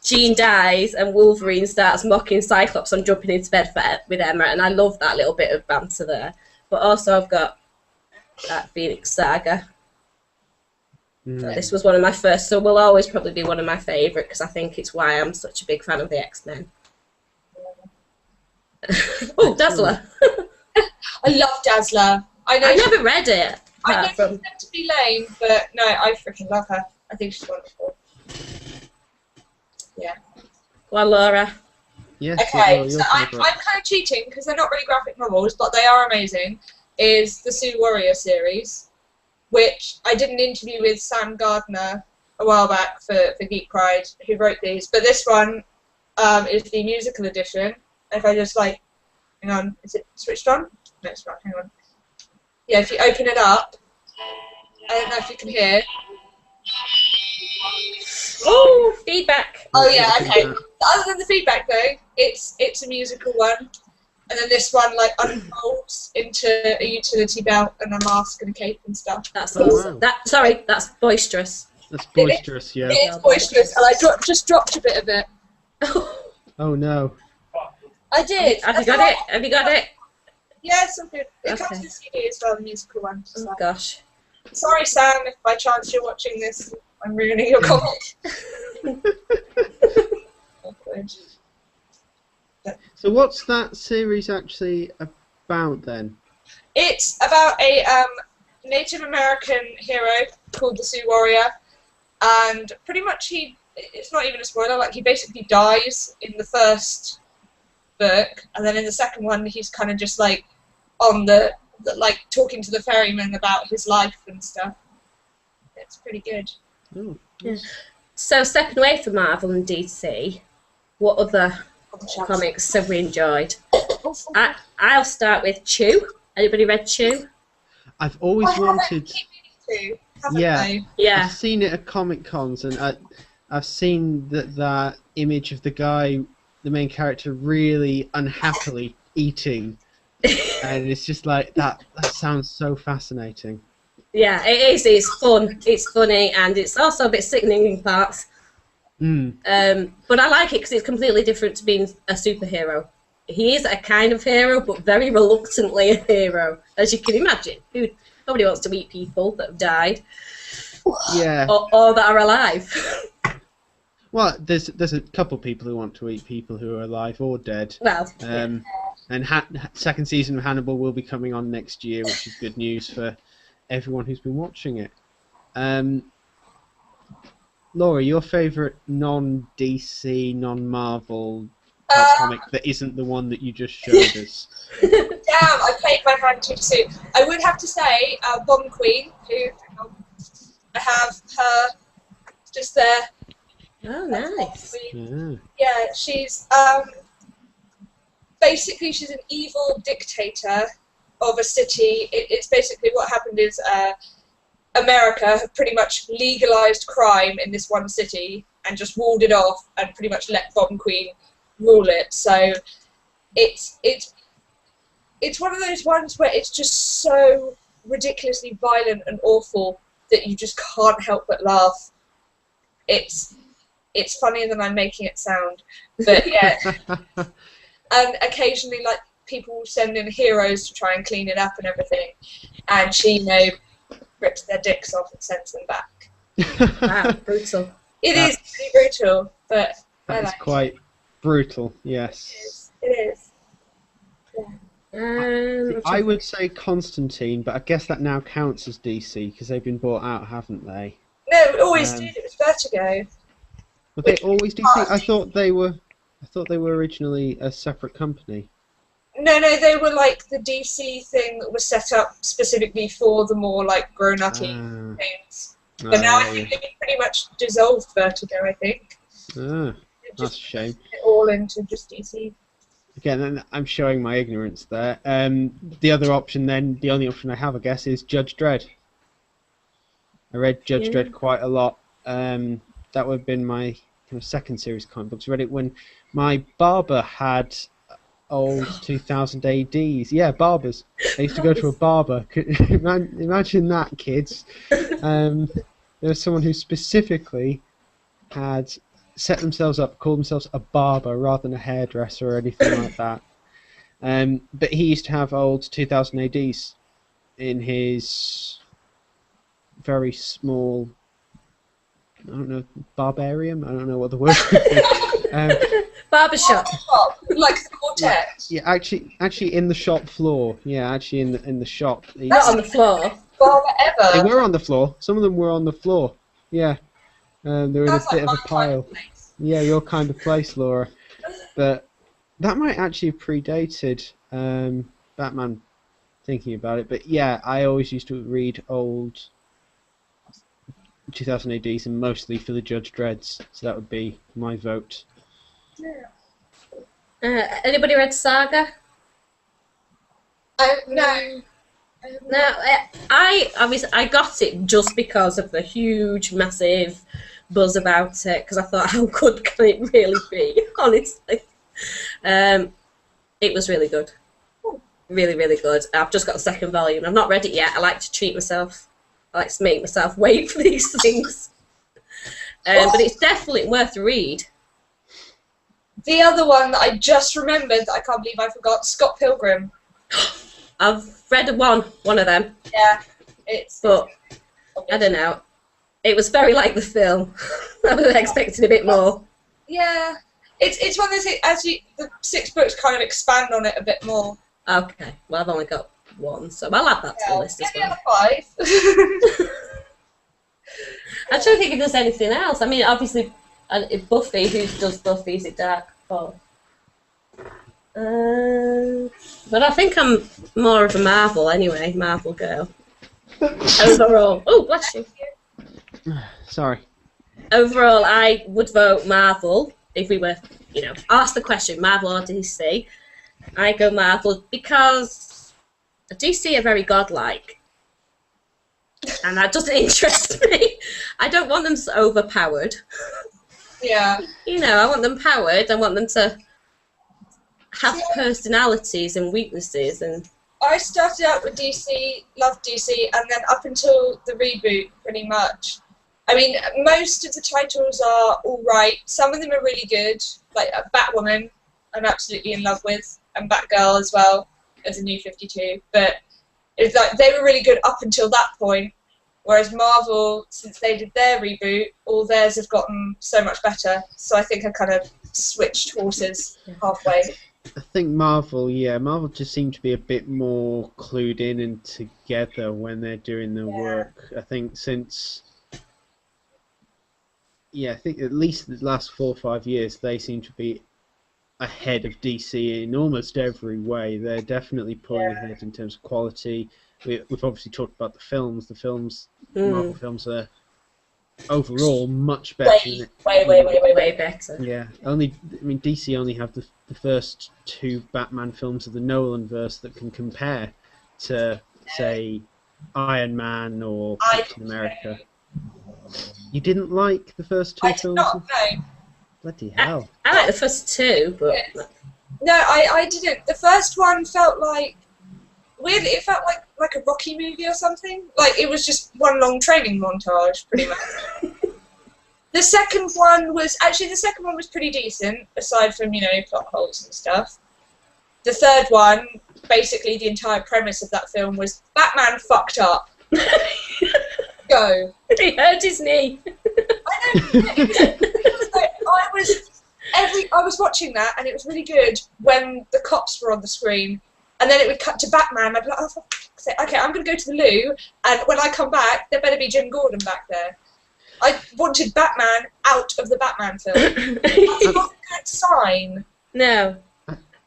Jean dies, and Wolverine starts mocking Cyclops on jumping into bed with Emma, and I love that little bit of banter there. But also I've got that Phoenix Saga. This was one of my first, so will always probably be one of my favourite, because I think it's why I'm such a big fan of the X-Men. Oh, Dazzler! I love Dazzler. I never read it. I know she's meant to be lame, but no, I freaking love her. I think she's wonderful. Yeah. Well, Laura. Yes. Okay, so I'm kind of cheating, because they're not really graphic novels, but they are amazing. Is the Sue Warrior series, which I did an interview with Sam Gardner a while back for Geek Pride, who wrote these. But this one is the musical edition. If I just hang on, is it switched on? No, it's not, hang on. Yeah, if you open it up, I don't know if you can hear. Oh, feedback. Oh yeah, okay. Other than the feedback though, it's a musical one. And then this one unfolds into a utility belt and a mask and a cape and stuff. That's awesome. That's boisterous. That's boisterous, yeah. It is boisterous, and I just dropped a bit of it. Oh no. I did. Have you got it? Have you got it? Yeah, it's all good. It comes in CD as well, the musical one. Oh gosh. Sorry, Sam, if by chance you're watching this, I'm ruining your comic. So what's that series actually about then? It's about a Native American hero called the Sioux Warrior, and pretty much it's not even a spoiler, he basically dies in the first book, and then in the second one he's kind of just on the talking to the ferryman about his life and stuff. It's pretty good. Oh, yeah. So stepping away from Marvel and DC, what other comics have we enjoyed? I'll start with Chew. Anybody read Chew? I've always wanted. Yeah. I've seen it at Comic Cons, and I've seen that image of the guy, the main character, really unhappily eating, and it's just like that. That sounds so fascinating. Yeah, it is. It's fun. It's funny, and it's also a bit sickening in parts. But I like it because it's completely different to being a superhero. He is a kind of hero, but very reluctantly a hero, as you can imagine. Nobody wants to eat people that have died, yeah, or that are alive. Well, there's a couple of people who want to eat people who are alive or dead. Well, and second season of Hannibal will be coming on next year, which is good news for everyone who's been watching it. Laura, your favourite non-DC, non-Marvel comic that isn't the one that you just showed us? Damn, I played my hand too soon. I would have to say Bomb Queen, who I have her just there. Oh, nice. Yeah, she's basically she's an evil dictator of a city. It's basically what happened is America have pretty much legalized crime in this one city and just walled it off and pretty much let Bomb Queen rule it. So it's one of those ones where it's just so ridiculously violent and awful that you just can't help but laugh. It's funnier than I'm making it sound, but yeah. And occasionally, like, people will send in heroes to try and clean it up and everything, and she, rips their dicks off and sends them back. Wow, brutal. It is pretty brutal, but that is quite brutal. Yes, it is. Yeah. I would say Constantine, but I guess that now counts as DC because they've been bought out, haven't they? No, it always did. It was Vertigo. But they always do. I thought they were originally a separate company. No, they were like the DC thing that was set up specifically for the more like grown-up-y things. But now I think they've pretty much dissolved Vertigo, I think. That's a shame. It all into just DC. Again, I'm showing my ignorance there. The other option then, the only option I have, I guess, is Judge Dredd. I read Judge Dredd quite a lot. That would have been my kind of second series of comic books. I read it when my barber had old 2000 ADs. Yeah, barbers. I used to go to a barber. Imagine that, kids. There was someone who specifically had set themselves up, called themselves a barber rather than a hairdresser or anything like that. But he used to have old 2000 ADs in his very small, I don't know, barbarium? I don't know what the word is. Barbershop. Like the quartet. Yeah, actually in the shop floor. Yeah, actually in the shop. Not on the floor. Barber ever. They were on the floor. Some of them were on the floor. Yeah. They were in a bit of a pile. Yeah, your kind of place, Laura. But that might actually have predated Batman, thinking about it. But yeah, I always used to read old 2000 ADs and mostly for the Judge Dredds. So that would be my vote. Anybody read Saga? No. No, I got it just because of the huge, massive buzz about it. Because I thought, how good can it really be? Honestly, it was really good, really, really good. I've just got the second volume. I've not read it yet. I like to treat myself. I like to make myself wait for these things. But it's definitely worth a read. The other one that I just remembered that I can't believe I forgot, Scott Pilgrim. I've read one of them. Yeah, but I don't know. It was very like the film. I was expecting a bit more. Yeah, it's one of those things. The 6 books kind of expand on it a bit more. Okay, well I've only got one, so I'll add that to the list as well. 5. I'm trying to think if there's anything else. I mean, obviously, if Buffy, who does Buffy? Is it Dark Fall? But I think I'm more of a Marvel anyway, Marvel girl. Overall, oh bless you. Sorry. Overall, I would vote Marvel if we were, asked the question, Marvel or DC. I go Marvel because DC are very godlike. And that doesn't interest me. I don't want them so overpowered. Yeah. I want them powered. I want them to have personalities and weaknesses. And I started out with DC, loved DC, and then up until the reboot, pretty much. I mean, most of the titles are all right. Some of them are really good, like Batwoman, I'm absolutely in love with, and Batgirl as well, as a New 52. But it's like they were really good up until that point. Whereas Marvel, since they did their reboot, all theirs have gotten so much better. So I think I kind of switched horses halfway. I think Marvel just seem to be a bit more clued in and together when they're doing their work. I think I think at least the last 4 or 5 years, they seem to be ahead of DC in almost every way. They're definitely pulling ahead in terms of quality. We've obviously talked about the films. Marvel films are overall much better. Way better. Yeah, DC only have the first 2 Batman films of the Nolanverse that can compare to, say, Iron Man or Captain America. You didn't like the first 2 films? I did not, no. Bloody hell. I like the first two, but... No, I didn't. The first one felt like... Weirdly, it felt like a Rocky movie or something. Like, it was just one long training montage, pretty much. The second one was pretty decent, aside from, plot holes and stuff. The third one, basically the entire premise of that film was Batman fucked up. Go. He hurt his knee. I know. I was watching that, and it was really good when the cops were on the screen, and then it would cut to Batman. I'd be like, oh, for fuck's sake. Okay, I'm going to go to the loo, and when I come back, there better be Jim Gordon back there. I wanted Batman out of the Batman film. That's not a good sign. No.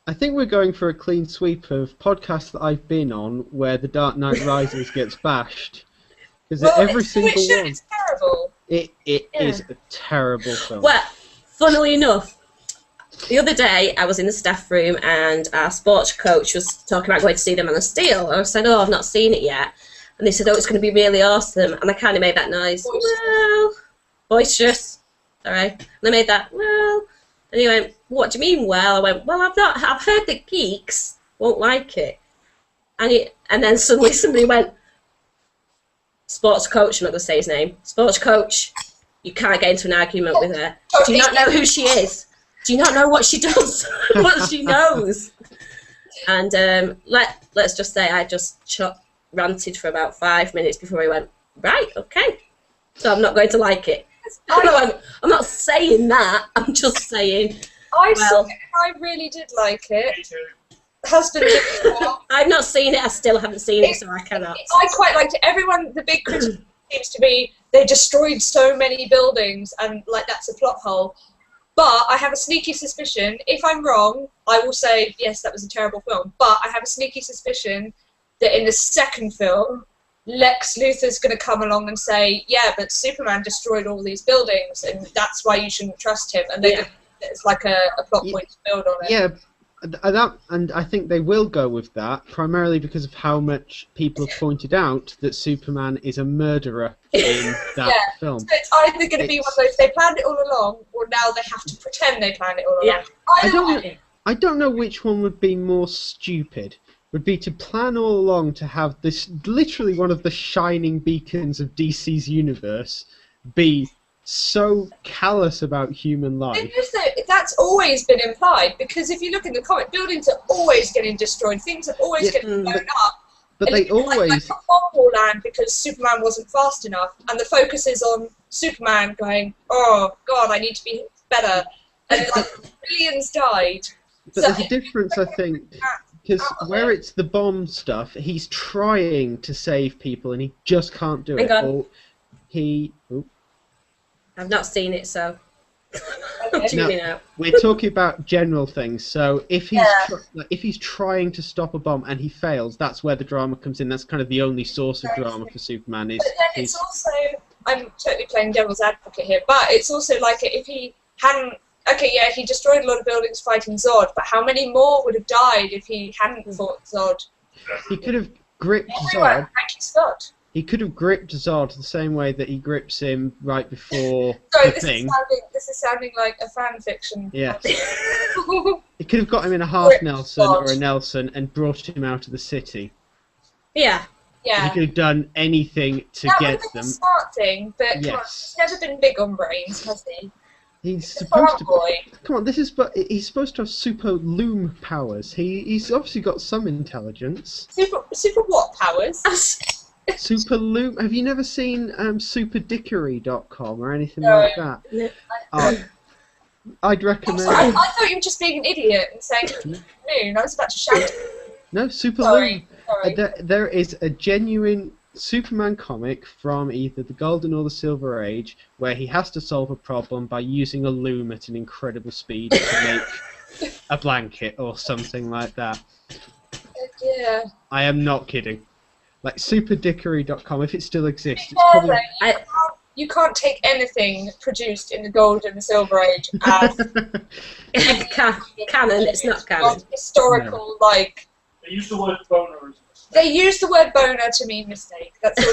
I think we're going for a clean sweep of podcasts that I've been on where The Dark Knight Rises gets bashed. Because every single one... It's terrible. It is a terrible film. Well, funnily enough, the other day I was in the staff room and our sports coach was talking about going to see The Man of Steel. And I said, oh, I've not seen it yet. And they said, oh, it's going to be really awesome. And I kind of made that noise. Well, boisterous. Sorry. And I made that, well... And he went, what do you mean, well? I went, well, I've heard that geeks won't like it. And then suddenly somebody went, sports coach, I'm not going to say his name, sports coach, you can't get into an argument with her. Do you not know who she is? Do you not know what she does? What she knows? And let's just say I just ranted for about 5 minutes before he went, right, okay, so I'm not going to like it. I'm not saying that. I'm just saying. I really did like it. Husband did as well. I've not seen it. I still haven't seen it, so I cannot. I quite liked it. Everyone, the big critique seems to be they destroyed so many buildings, and that's a plot hole. But I have a sneaky suspicion. If I'm wrong, I will say yes, that was a terrible film. But I have a sneaky suspicion that in the second film, Lex Luthor's going to come along and say, yeah, but Superman destroyed all these buildings, and that's why you shouldn't trust him. And it's like a plot point to build on it. Yeah, and I think they will go with that, primarily because of how much people have pointed out that Superman is a murderer in that film. So it's either going to be one of those, they planned it all along, or now they have to pretend they planned it all along. I don't know which one would be more stupid. Would be to plan all along to have this, literally one of the shining beacons of DC's universe, be so callous about human life. That's always been implied, because if you look in the comic, buildings are always getting destroyed, things are always getting blown up. But they always... Like Bomb land because Superman wasn't fast enough, and the focus is on Superman going, oh god, I need to be better, and millions died. But there's a difference, I think. Because where it's the bomb stuff, he's trying to save people and he just can't do it. Or I've not seen it, so no, we're talking about general things. So if he's trying to stop a bomb and he fails, that's where the drama comes in. That's kind of the only source of drama for Superman. But then it's also, I'm totally playing devil's advocate here, but it's also like if he hadn't. Okay, yeah, he destroyed a lot of buildings fighting Zod, but how many more would have died if he hadn't fought Zod? He could have gripped Zod. He could have gripped Zod the same way that he grips him right before the thing. This is sounding like a fan fiction. Yeah. He could have got him in a half Nelson or a Nelson and brought him out of the city. Yeah. Yeah. He could have done anything to get them. That's a smart thing, but he's never been big on brains, has he? He's supposed to. Come on, he's supposed to have super loom powers. He's obviously got some intelligence. Super what powers? Super loom. Have you never seen superdickery.com or anything like that? No. I'd recommend. I thought you were just being an idiot and saying moon. I was about to shout. No, super loom. There is a genuine Superman comic from either the Golden or the Silver Age where he has to solve a problem by using a loom at an incredible speed to make a blanket or something like that. Yeah. I am not kidding. Like superdickery.com, if it still exists, it's probably... You can't take anything produced in the Golden and Silver Age as canon. It's not canon. Historical, like... They use the word boner. They used the word boner to mean mistake. That's all.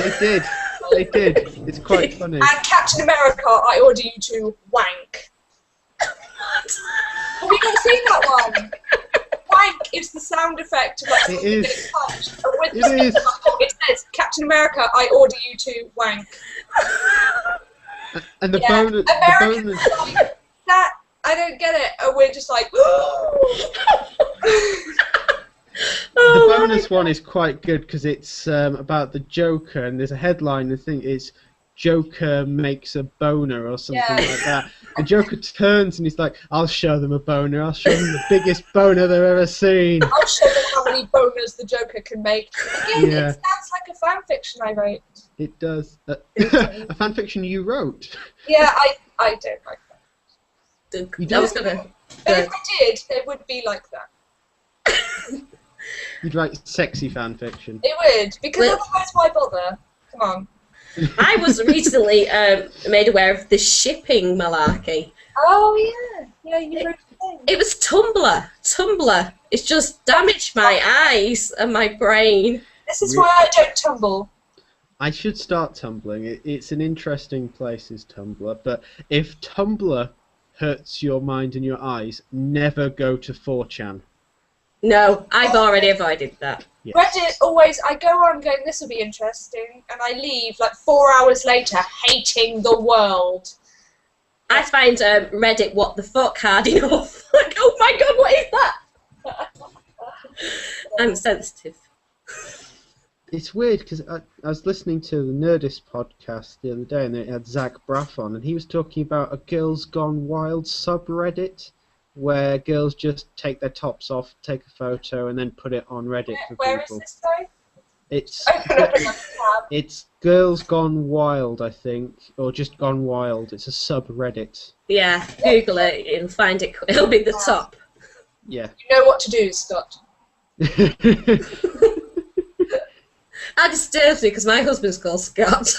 They did. It's quite funny. And Captain America, I order you to wank. not seen that one? Wank is the sound effect of like It something is. getting punched. And with It is. It says, Captain America, I order you to wank. And the Yeah, bonus. Americans are like, that, I don't get it. And we're just like, The bonus one is quite good because it's about the Joker, and there's a headline. I think it's Joker makes a boner or something like that. The Joker turns and he's like, "I'll show them a boner. I'll show them the biggest boner they've ever seen." I'll show them how many boners the Joker can make. Again, Yeah. it sounds like a fan fiction I wrote. It does. A fan fiction you wrote. Yeah, I don't like that. You I was don't? gonna. But if I did, it would be like that. You'd write sexy fan fiction. It would, because Well- otherwise why bother? Come on. I was recently made aware of the shipping malarkey. Oh yeah, you wrote the thing. It was Tumblr. Tumblr. It's just damaged my eyes and my brain. This is why I don't tumble. I should start Tumbling. It's an interesting place, is Tumblr. But if Tumblr hurts your mind and your eyes, never go to 4chan. No, I've already avoided that. Yes. Reddit always, I go on going, this will be interesting, and I leave like 4 hours later hating the world. I find Reddit what the fuck hard enough. Like, oh my god, what is that? I'm sensitive. It's weird because I was listening to the Nerdist podcast the other day, and it had Zach Braff on, and he was talking about a Girls Gone Wild subreddit where girls just take their tops off, take a photo, and then put it on Reddit for Where is people. this though? It's Open up another tab. it's Girls Gone Wild, I think, or just Gone Wild. It's a subreddit. Yeah, Google it, you'll find it. It'll be the top. Yeah. You know what to do, Scott. That disturbs me because my husband's called Scott.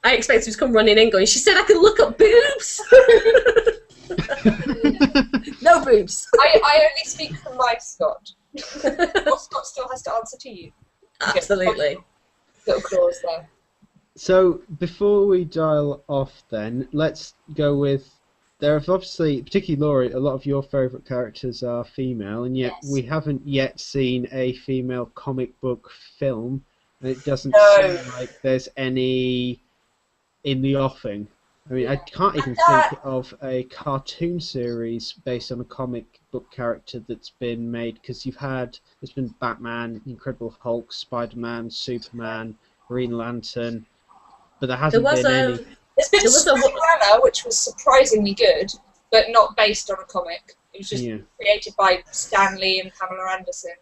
I expect him to come running in going, she said I can look up boobs. No boobs. I only speak for my Scott. Or Scott still has to answer to you. Absolutely. Little clause there. So before we dial off, then let's go with. There have obviously, particularly Laura, a lot of your favourite characters are female, and yet Yes. we haven't yet seen a female comic book film, and it doesn't No. seem like there's any in the offing. I mean, I can't even And think of a cartoon series based on a comic book character that's been made, because there's been Batman, Incredible Hulk, Spider-Man, Superman, Green Lantern, but there hasn't was been a- any. There's been There was a- Cinderella, which was surprisingly good, but not based on a comic. It was just Yeah. created by Stan Lee and Pamela Anderson.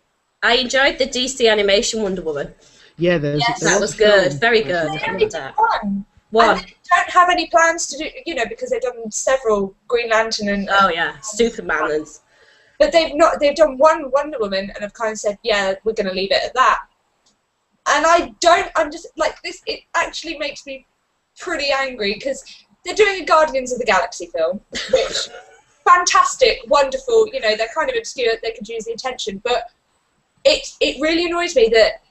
I enjoyed the DC animation Wonder Woman. Yeah, there's Yes, there that was was a film. good, very good. They I only love did that. one. One. And they don't have any plans to do, because they've done several Green Lantern and. Oh yeah, Superman and But they've not. They've done one Wonder Woman and have kind of said, yeah, we're going to leave it at that. And I'm just like this. It actually makes me pretty angry because they're doing a Guardians of the Galaxy film, which fantastic, wonderful. They're kind of obscure. They could use the attention, but it really annoys me that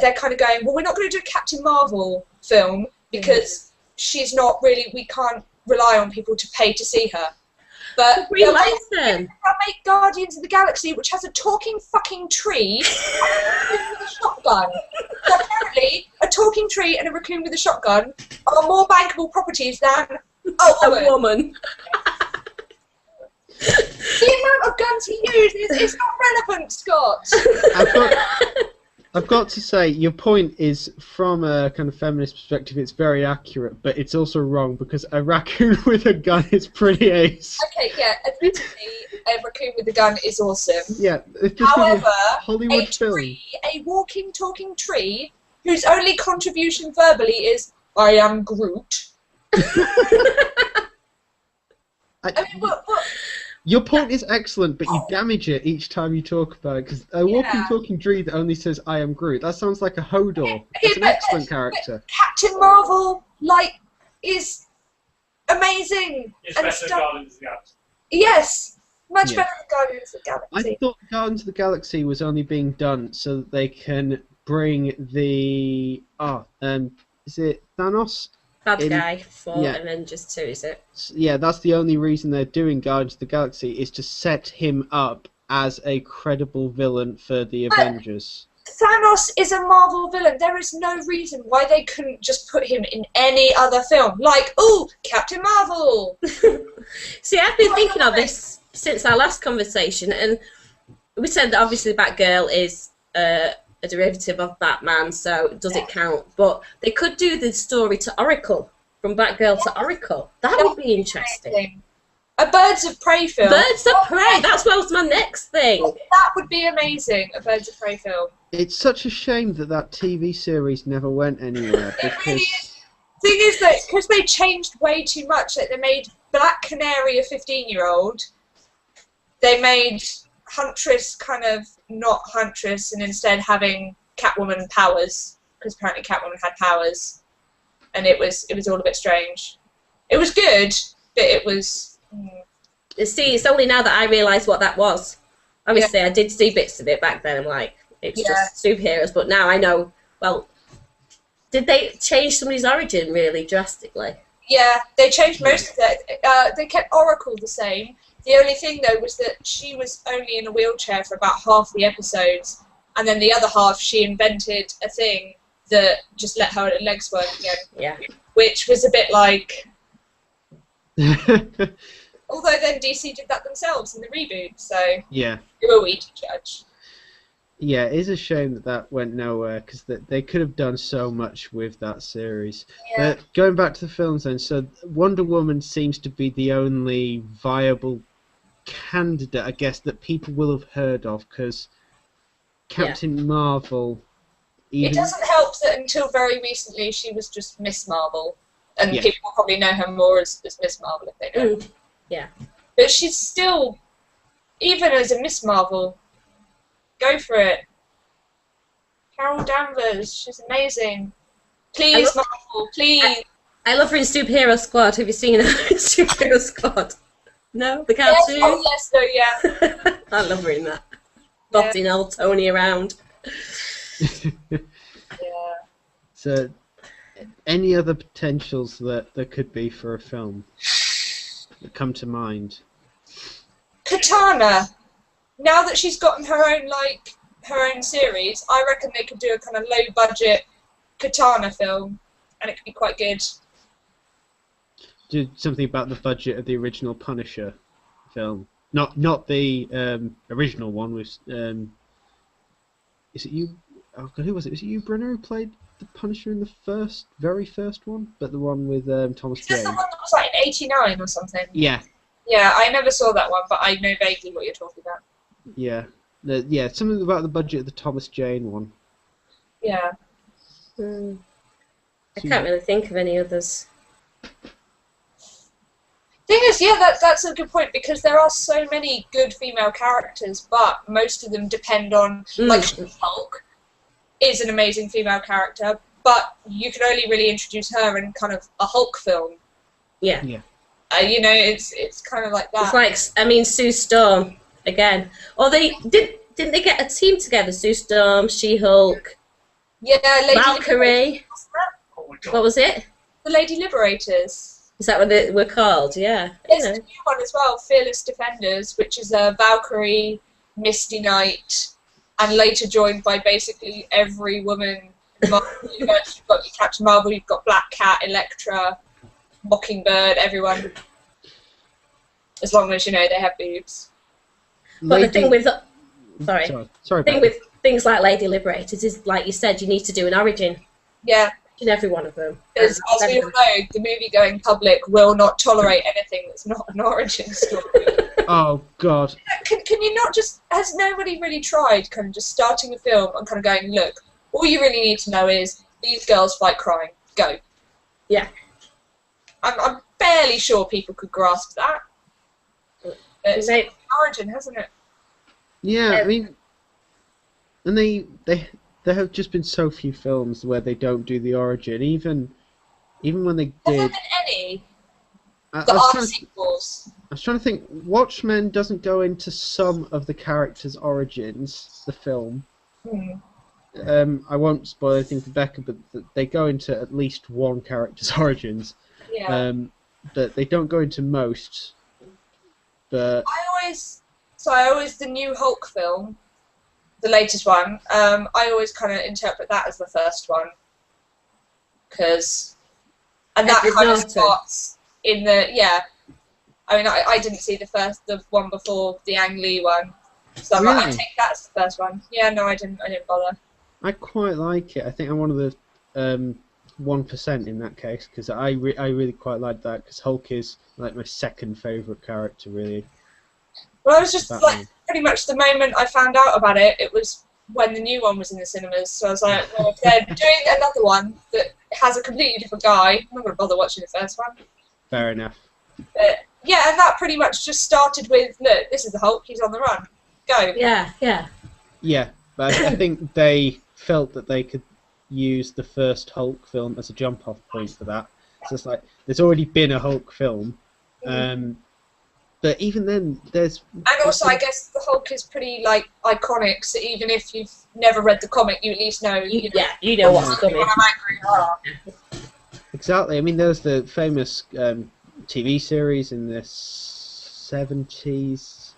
they're kind of going, well, we're not going to do a Captain Marvel film because she's not really. We can't rely on people to pay to see her. But Green Lantern. I'll make Guardians of the Galaxy, which has a talking fucking tree and a raccoon with a shotgun. So apparently, a talking tree and a raccoon with a shotgun are more bankable properties than A woman. The amount of guns he used is not relevant, Scott. I've got to say, your point is, from a kind of feminist perspective, it's very accurate, but it's also wrong, because a raccoon with a gun is pretty ace. Okay, yeah, admittedly, a raccoon with a gun is awesome. Yeah, it's just a However, Hollywood a film. tree, a walking, talking tree, whose only contribution verbally is, I am Groot. I mean, what? Your point is excellent, but you damage it each time you talk about it, because a walking, talking tree that only says, I am Groot, that sounds like a Hodor. It's an excellent character. Captain Marvel, is amazing. It's and better than stuff. Guardians of the Galaxy. Yes, much Yeah. better than Guardians of the I Galaxy. thought Guardians of the Galaxy was only being done so that they can bring the... is it Thanos? bad guy for Avengers 2, is it? Yeah, that's the only reason they're doing Guardians of the Galaxy, is to set him up as a credible villain for the Avengers. Thanos is a Marvel villain. There is no reason why they couldn't just put him in any other film. Like, ooh, Captain Marvel! See, I've been thinking of this since our last conversation, and we said that obviously Batgirl is a derivative of Batman, so does it count? But they could do the story to Oracle, from Batgirl to Oracle. That would be interesting. Amazing. A Birds of Prey film. Birds of Prey, that's what was my next thing. That would be amazing, a Birds of Prey film. It's such a shame that TV series never went anywhere, because... The thing is that, because they changed way too much, like they made Black Canary a 15-year-old, they made Huntress kind of not Huntress, and instead having Catwoman powers, because apparently Catwoman had powers, and it was all a bit strange. It was good, but it was... See, it's only now that I realise what that was. Obviously, I did see bits of it back then. I'm like, it's just superheroes. But now I know. Well, did they change somebody's origin really drastically? Yeah, they changed most of it. They kept Oracle the same. The only thing though was that she was only in a wheelchair for about half the episodes, and then the other half she invented a thing that just let her legs work again. Yeah. Which was a bit like. Although then DC did that themselves in the reboot, so yeah, who are we to judge? Yeah, it is a shame that went nowhere, because they could have done so much with that series. Yeah. But going back to the films then, so Wonder Woman seems to be the only viable candidate, I guess, that people will have heard of, because Captain Marvel... It doesn't help that until very recently she was just Miss Marvel, and people will probably know her more as Miss Marvel if they know. Yeah. But she's still, even as a Miss Marvel, go for it. Carol Danvers, she's amazing. Please, Marvel, please. I love her in Superhero Squad. Have you seen her in Superhero Squad? No? The cartoon? Yes, no, yeah. I love her in that. Bossing old Tony around. Yeah. So, any other potentials that there could be for a film that come to mind? Katana. Now that she's gotten her own series, I reckon they could do a kind of low budget Katana film, and it could be quite good. Do something about the budget of the original Punisher film, not the original one with is it you? Oh God, who was it? Was it you, Brenner, who played the Punisher in the very first one? But the one with Thomas Jane. Is this the one that was like in '89 or something? Yeah. Yeah, I never saw that one, but I know vaguely what you're talking about. Yeah. Yeah, something about the budget of the Thomas Jane one. Yeah. I can't really think of any others. Thing is, that's a good point, because there are so many good female characters, but most of them depend on, like Hulk is an amazing female character, but you can only really introduce her in kind of a Hulk film. Yeah. Yeah. You know, it's kind of like that. It's like, I mean, Sue Storm again. Or they didn't they get a team together? Sue Storm, She-Hulk, yeah, Lady Valkyrie. What was it? The Lady Liberators. Is that what they were called? Yeah. There's a new one as well, Fearless Defenders, which is a Valkyrie, Misty Knight, and later joined by basically every woman in Marvel Universe. You've got your Captain Marvel, you've got Black Cat, Elektra, Mockingbird, everyone. As long as, you know, they have boobs. But the thing with... Sorry. The thing with things like Lady Liberators is, like you said, you need to do an origin. Yeah. In every one of them. Because, as we all know, the movie-going public will not tolerate anything that's not an origin story. Oh, God. Can you not just... Has nobody really tried kind of just starting a film and kind of going, look, all you really need to know is these girls fight crime. Go. Yeah. I'm fairly sure people could grasp that. It's an origin, hasn't it? Yeah, I mean... And there have just been so few films where they don't do the origin. Even when they did... There haven't been any I that are sequels. I was trying to think. Watchmen doesn't go into some of the characters' origins, the film. I won't spoil anything for Becca, but they go into at least one character's origins. Yeah. But they don't go into most. But I always the new Hulk film, the latest one. I always kind of interpret that as the first one, and that kind of starts in the I mean, I didn't see the one before the Ang Lee one, so really? I take that as the first one. Yeah, no, I didn't bother. I quite like it. I think I'm one of the 1% in that case, because I really quite like that, because Hulk is like my second favourite character, really. Well, I was just like, pretty much the moment I found out about it, it was when the new one was in the cinemas. So I was like, well, if they're doing another one that has a completely different guy, I'm not going to bother watching the first one. Fair enough. But, yeah, and that pretty much just started with, look, this is the Hulk, he's on the run. Go. Yeah. Yeah, but I think they felt that they could use the first Hulk film as a jump-off point for that. So it's like, there's already been a Hulk film, but even then, there's... And also, I guess the Hulk is pretty, like, iconic, so even if you've never read the comic, you at least know... You know what's coming. Exactly. I mean, there's the famous TV series in the 70s.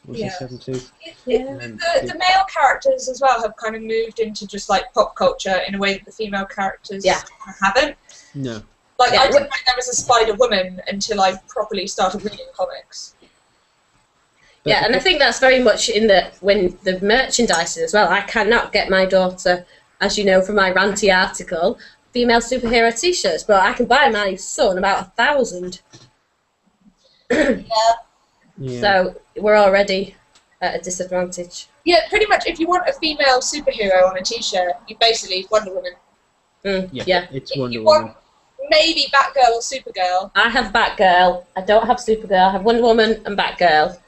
Was it 70s? The male characters as well have kind of moved into just, like, pop culture in a way that the female characters haven't. No. Like, I didn't know there was a Spider-Woman until I properly started reading comics. Yeah, and I think that's very much when the merchandising as well. I cannot get my daughter, as you know from my ranty article, female superhero t-shirts, but I can buy my son about 1,000. Yeah. So we're already at a disadvantage. Yeah, pretty much. If you want a female superhero on a t-shirt, you basically Wonder Woman. Yeah, it's Wonder Woman. Maybe Batgirl or Supergirl. I have Batgirl. I don't have Supergirl. I have Wonder Woman and Batgirl.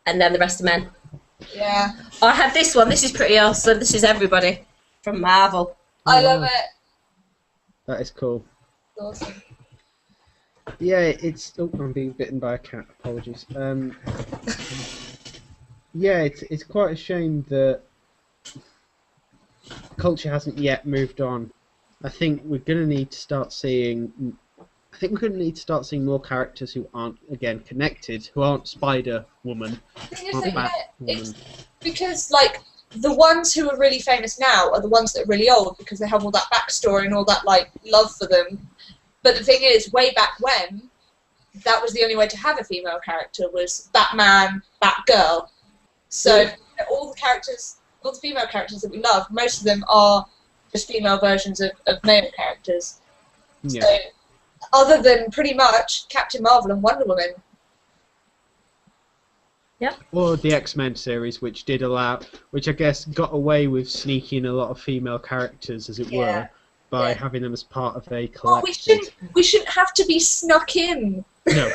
And then the rest are men. Yeah. Oh, I have this one. This is pretty awesome. This is everybody from Marvel. I love it. That is cool. Awesome. Yeah, it's... Oh, I'm being bitten by a cat. Apologies. Yeah, it's quite a shame that culture hasn't yet moved on. I think we're going to need to start seeing... I think we're going to need to start seeing more characters who aren't, again, connected, who aren't Spider-Woman. It's because, like, the ones who are really famous now are the ones that are really old because they have all that backstory and all that, like, love for them. But the thing is, way back when, that was the only way to have a female character, was Batman, Batgirl. So all the female characters that we love, most of them are just female versions of male characters. Yeah. So, other than pretty much Captain Marvel and Wonder Woman. Yeah. Or the X-Men series, which I guess got away with sneaking a lot of female characters, as it were, by having them as part of a collective. We shouldn't have to be snuck in. No,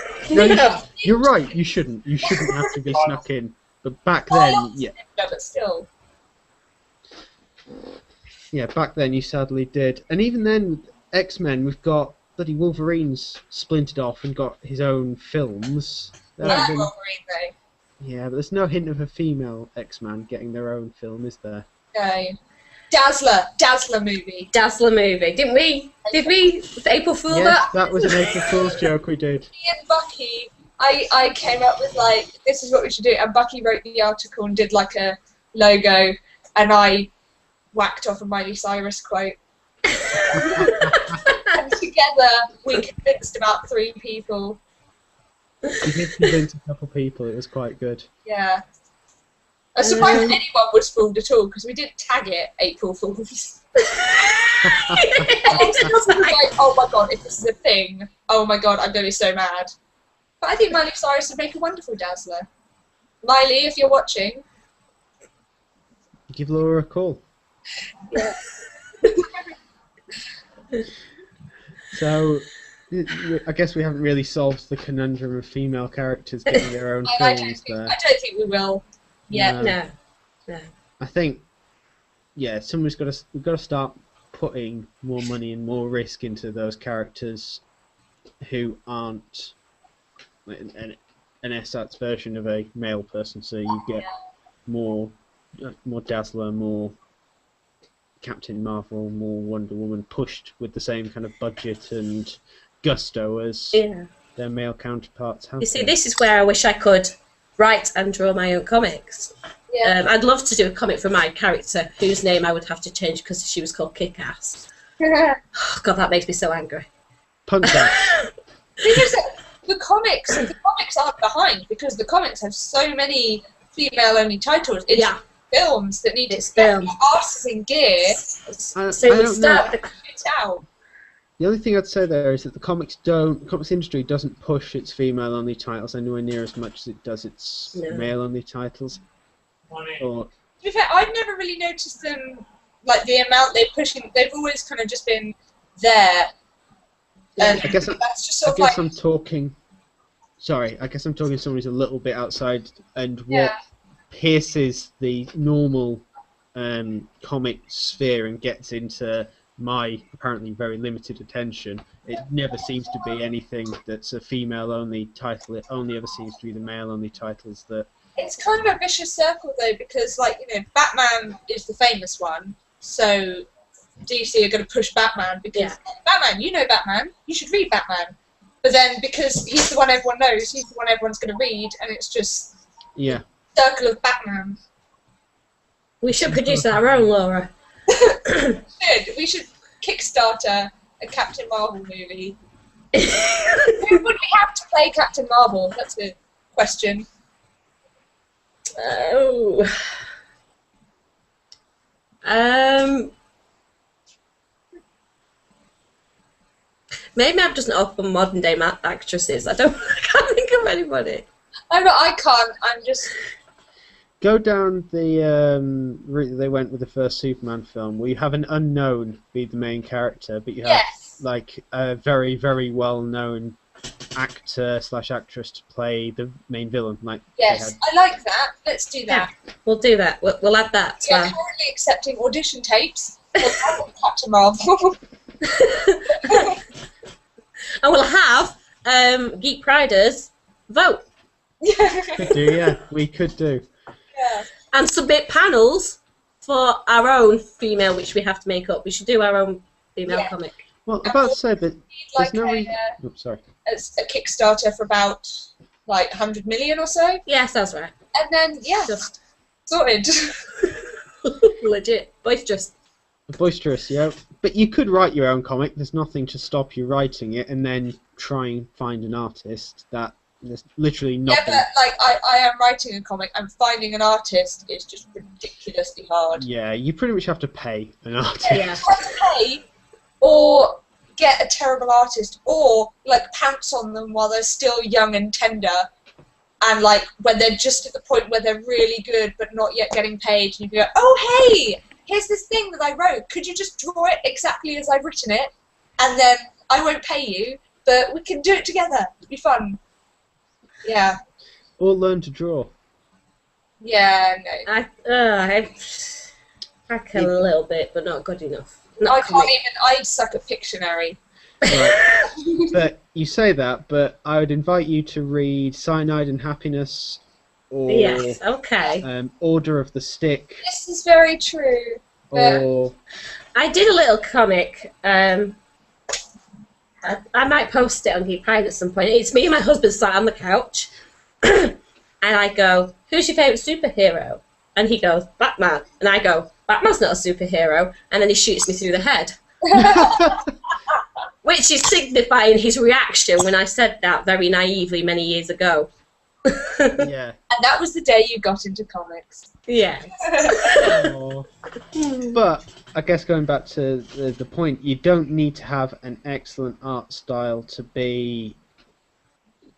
you're right. You shouldn't. You shouldn't have to be snuck in. But back then, but still. Yeah, back then you sadly did. And even then, with X-Men, we've got bloody Wolverine's splintered off and got his own films. Wolverine, though. Yeah, but there's no hint of a female X-Man getting their own film, is there? No. Dazzler movie. Didn't we? Did we? April Fool that? That was an April Fool's joke we did. Me and Bucky, I came up with, like, this is what we should do, and Bucky wrote the article and did, like, a logo, and I whacked off a Miley Cyrus quote. And together we convinced about 3 people. You did convince a couple people, it was quite good. Yeah. I was surprised anyone was fooled at all, because we didn't tag it April Fools. It wasn't like, oh my god, if this is a thing, oh my god, I'm going to be so mad. But I think Miley Cyrus would make a wonderful Dazzler. Miley, if you're watching... Give Laura a call. Yeah. So, I guess we haven't really solved the conundrum of female characters getting their own films there. I don't think we will. No. I think, we've got to start putting more money and more risk into those characters who aren't an ersatz version of a male person. So you get more Dazzler, more Captain Marvel, more Wonder Woman pushed with the same kind of budget and gusto as their male counterparts have. You see, this is where I wish I could write and draw my own comics. Yeah. I'd love to do a comic for my character, whose name I would have to change because she was called Kick-Ass. Oh, God, that makes me so angry. Punk Ass. Because the comics aren't behind, because the comics have so many female-only titles. It's films that need to get their asses in gear. So we start the shit out. The only thing I'd say there is that the comics industry doesn't push its female-only titles anywhere near as much as it does its male-only titles. Or, to be fair, I've never really noticed them, like the amount they're pushing. They've always kind of just been there. I guess that's just sort of I'm talking. Sorry, I guess I'm talking to someone who's a little bit outside, and what pierces the normal comic sphere and gets into my apparently very limited attention. It never seems to be anything that's a female-only title. It only ever seems to be the male-only titles that. It's kind of a vicious circle though, because like Batman is the famous one, so DC are going to push Batman because Batman, Batman, you should read Batman. But then because he's the one everyone knows, he's the one everyone's going to read, and it's just circle of Batman. We should produce our own, Laura. We should Kickstarter a Captain Marvel movie. Who would we have to play Captain Marvel? That's a question. Oh. Maybe I'm just not up on modern day actresses. I can't think of anybody. I can't. I'm just. Go down the route that they went with the first Superman film, where you have an unknown be the main character, but you have like a very, very well-known actor/actress to play the main villain. Like I like that. Let's do that. Yeah, we'll do that. We'll add that. Yeah, currently accepting audition tapes for Captain Marvel. And we'll have Geek Priders vote. Could do, we could do. Yeah. And submit panels for our own female, which we have to make up. We should do our own female comic. Well, about to say, but there's no reason. Sorry. It's a Kickstarter for about like 100 million or so. Yeah, sounds right. And then just sorted. Legit, boisterous. Boisterous, yeah. But you could write your own comic. There's nothing to stop you writing it, and then try and find an artist. There's literally nothing. Yeah, but like I am writing a comic, and finding an artist is just ridiculously hard. Yeah, you pretty much have to pay an artist. Yeah. You have to pay, or get a terrible artist, or like pounce on them while they're still young and tender, and like when they're just at the point where they're really good but not yet getting paid, and you go, oh hey, here's this thing that I wrote. Could you just draw it exactly as I've written it, and then I won't pay you, but we can do it together. It'd be fun. Yeah. Or learn to draw. Yeah, no. I can a little bit, but not good enough. I suck at Pictionary. Right. But you say that, but I would invite you to read Cyanide and Happiness, or Order of the Stick. This is very true. Or I did a little comic. I might post it on Geek Pride at some point. It's me and my husband sat on the couch, and I go, "Who's your favourite superhero?" And he goes, "Batman." And I go, "Batman's not a superhero." And then he shoots me through the head. Which is signifying his reaction when I said that very naively many years ago. Yeah. And that was the day you got into comics. Yeah. But I guess going back to the point, you don't need to have an excellent art style to be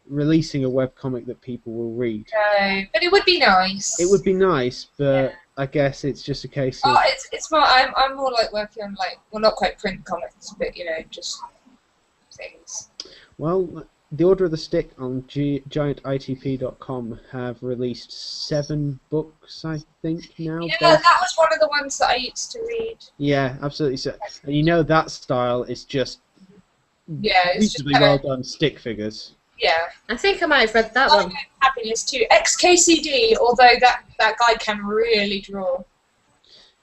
releasing a webcomic that people will read. No, but it would be nice. It would be nice, but I guess it's just a case of... it's more, I'm more like working on not quite print comics, but just things. Well, The Order of the Stick on GiantITP.com have released 7 books, I think, now. Yeah, that was one of the ones that I used to read. Yeah, absolutely. So, and that style is just reasonably well done stick figures. Yeah. I think I might have read that one. Happiness too. XKCD, although that guy can really draw.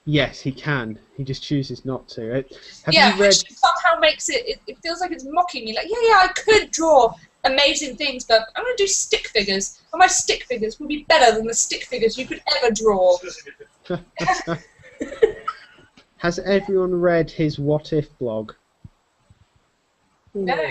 Yes, he can. He just chooses not to. Have Yeah, you read? which somehow makes it feels like it's mocking you. Like, yeah, I could draw amazing things, but I'm going to do stick figures. And my stick figures will be better than the stick figures you could ever draw. Has everyone read his What If blog? No.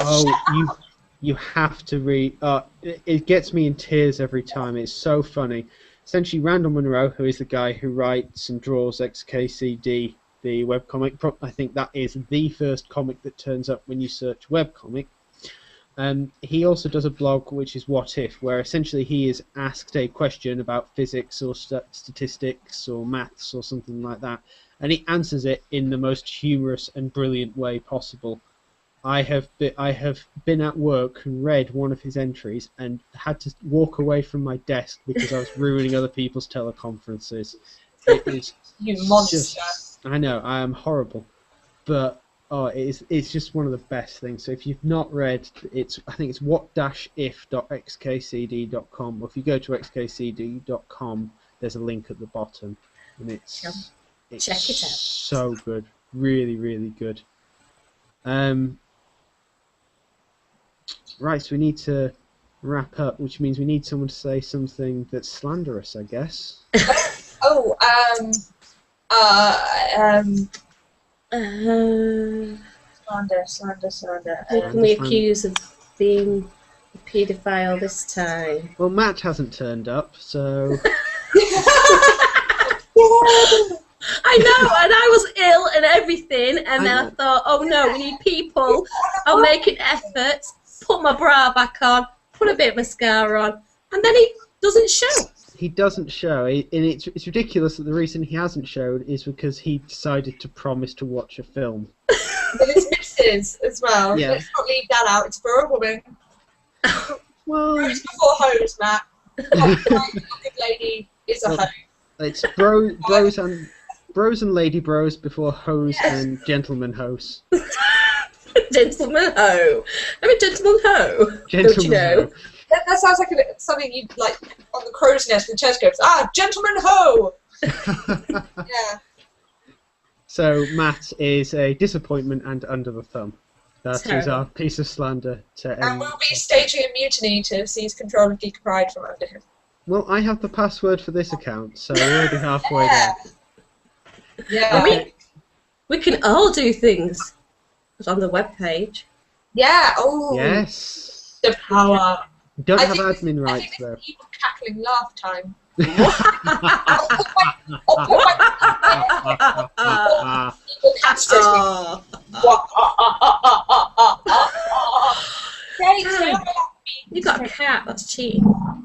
Oh, you have to read. It gets me in tears every time. It's so funny. Essentially, Randall Munro, who is the guy who writes and draws XKCD, the webcomic. I think that is the first comic that turns up when you search webcomic. He also does a blog which is What If, where essentially he is asked a question about physics or statistics or maths or something like that, and he answers it in the most humorous and brilliant way possible. I have been at work and read one of his entries and had to walk away from my desk because I was ruining other people's teleconferences. It is You monster. I know, I am horrible, but it's just one of the best things. So if you've not read, I think it's what-if.xkcd.com, or if you go to xkcd.com, there's a link at the bottom, and it's Check it out. so good, really, really good. Right, so we need to wrap up, which means we need someone to say something that's slanderous, I guess. Slander. Who can we accuse of being a paedophile this time? Well, Matt hasn't turned up, so... I know, and I was ill and everything, and then I thought, oh no, we need people. I'll make an effort, put my bra back on, put a bit of mascara on, and then he doesn't show. He doesn't show, and it's ridiculous that the reason he hasn't showed is because he decided to promise to watch a film. But it's misses as well. Yeah. Let's not leave that out. It's for a woman. Well, It's before hoes, Matt. A good lady is a hoe. it's bros and lady bros before hoes and gentleman hoes. Gentleman ho. I'm a gentleman ho. Don't you know? That sounds like something you'd like on the crow's nest with telescopes. Ah, gentleman ho! Yeah. So Matt is a disappointment and under the thumb. That is our piece of slander to end. And we'll be staging a mutiny to seize control of Geek Pride from under him. Well, I have the password for this account, so we're already halfway there. Yeah. We can all do things. It's on the webpage. Yeah. Oh. Yes. The power. We don't have think admin rights, this though. is evil cackling laugh time. Evil cat Oh. You got a cat, that's cheating.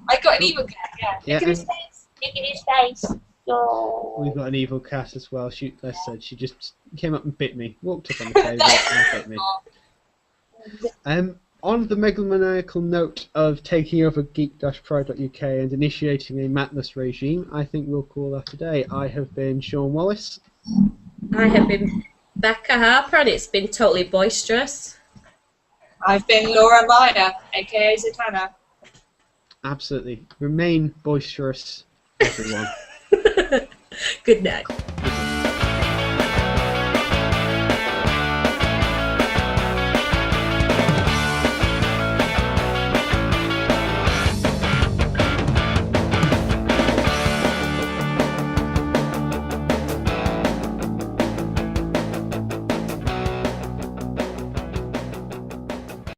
I got an evil cat, yeah. Yeah, Look at his and face. Look at his face. Oh. we've got an evil cat as well. She just came up and bit me. Walked up on the table and bit me. On the megalomaniacal note of taking over geek-pride.uk and initiating a madness regime, I think we'll call that a day. I have been Sean Wallace. I have been Becca Harper, and it's been totally boisterous. I've been Laura Meyer, aka Zatanna. Absolutely. Remain boisterous, everyone. Good night.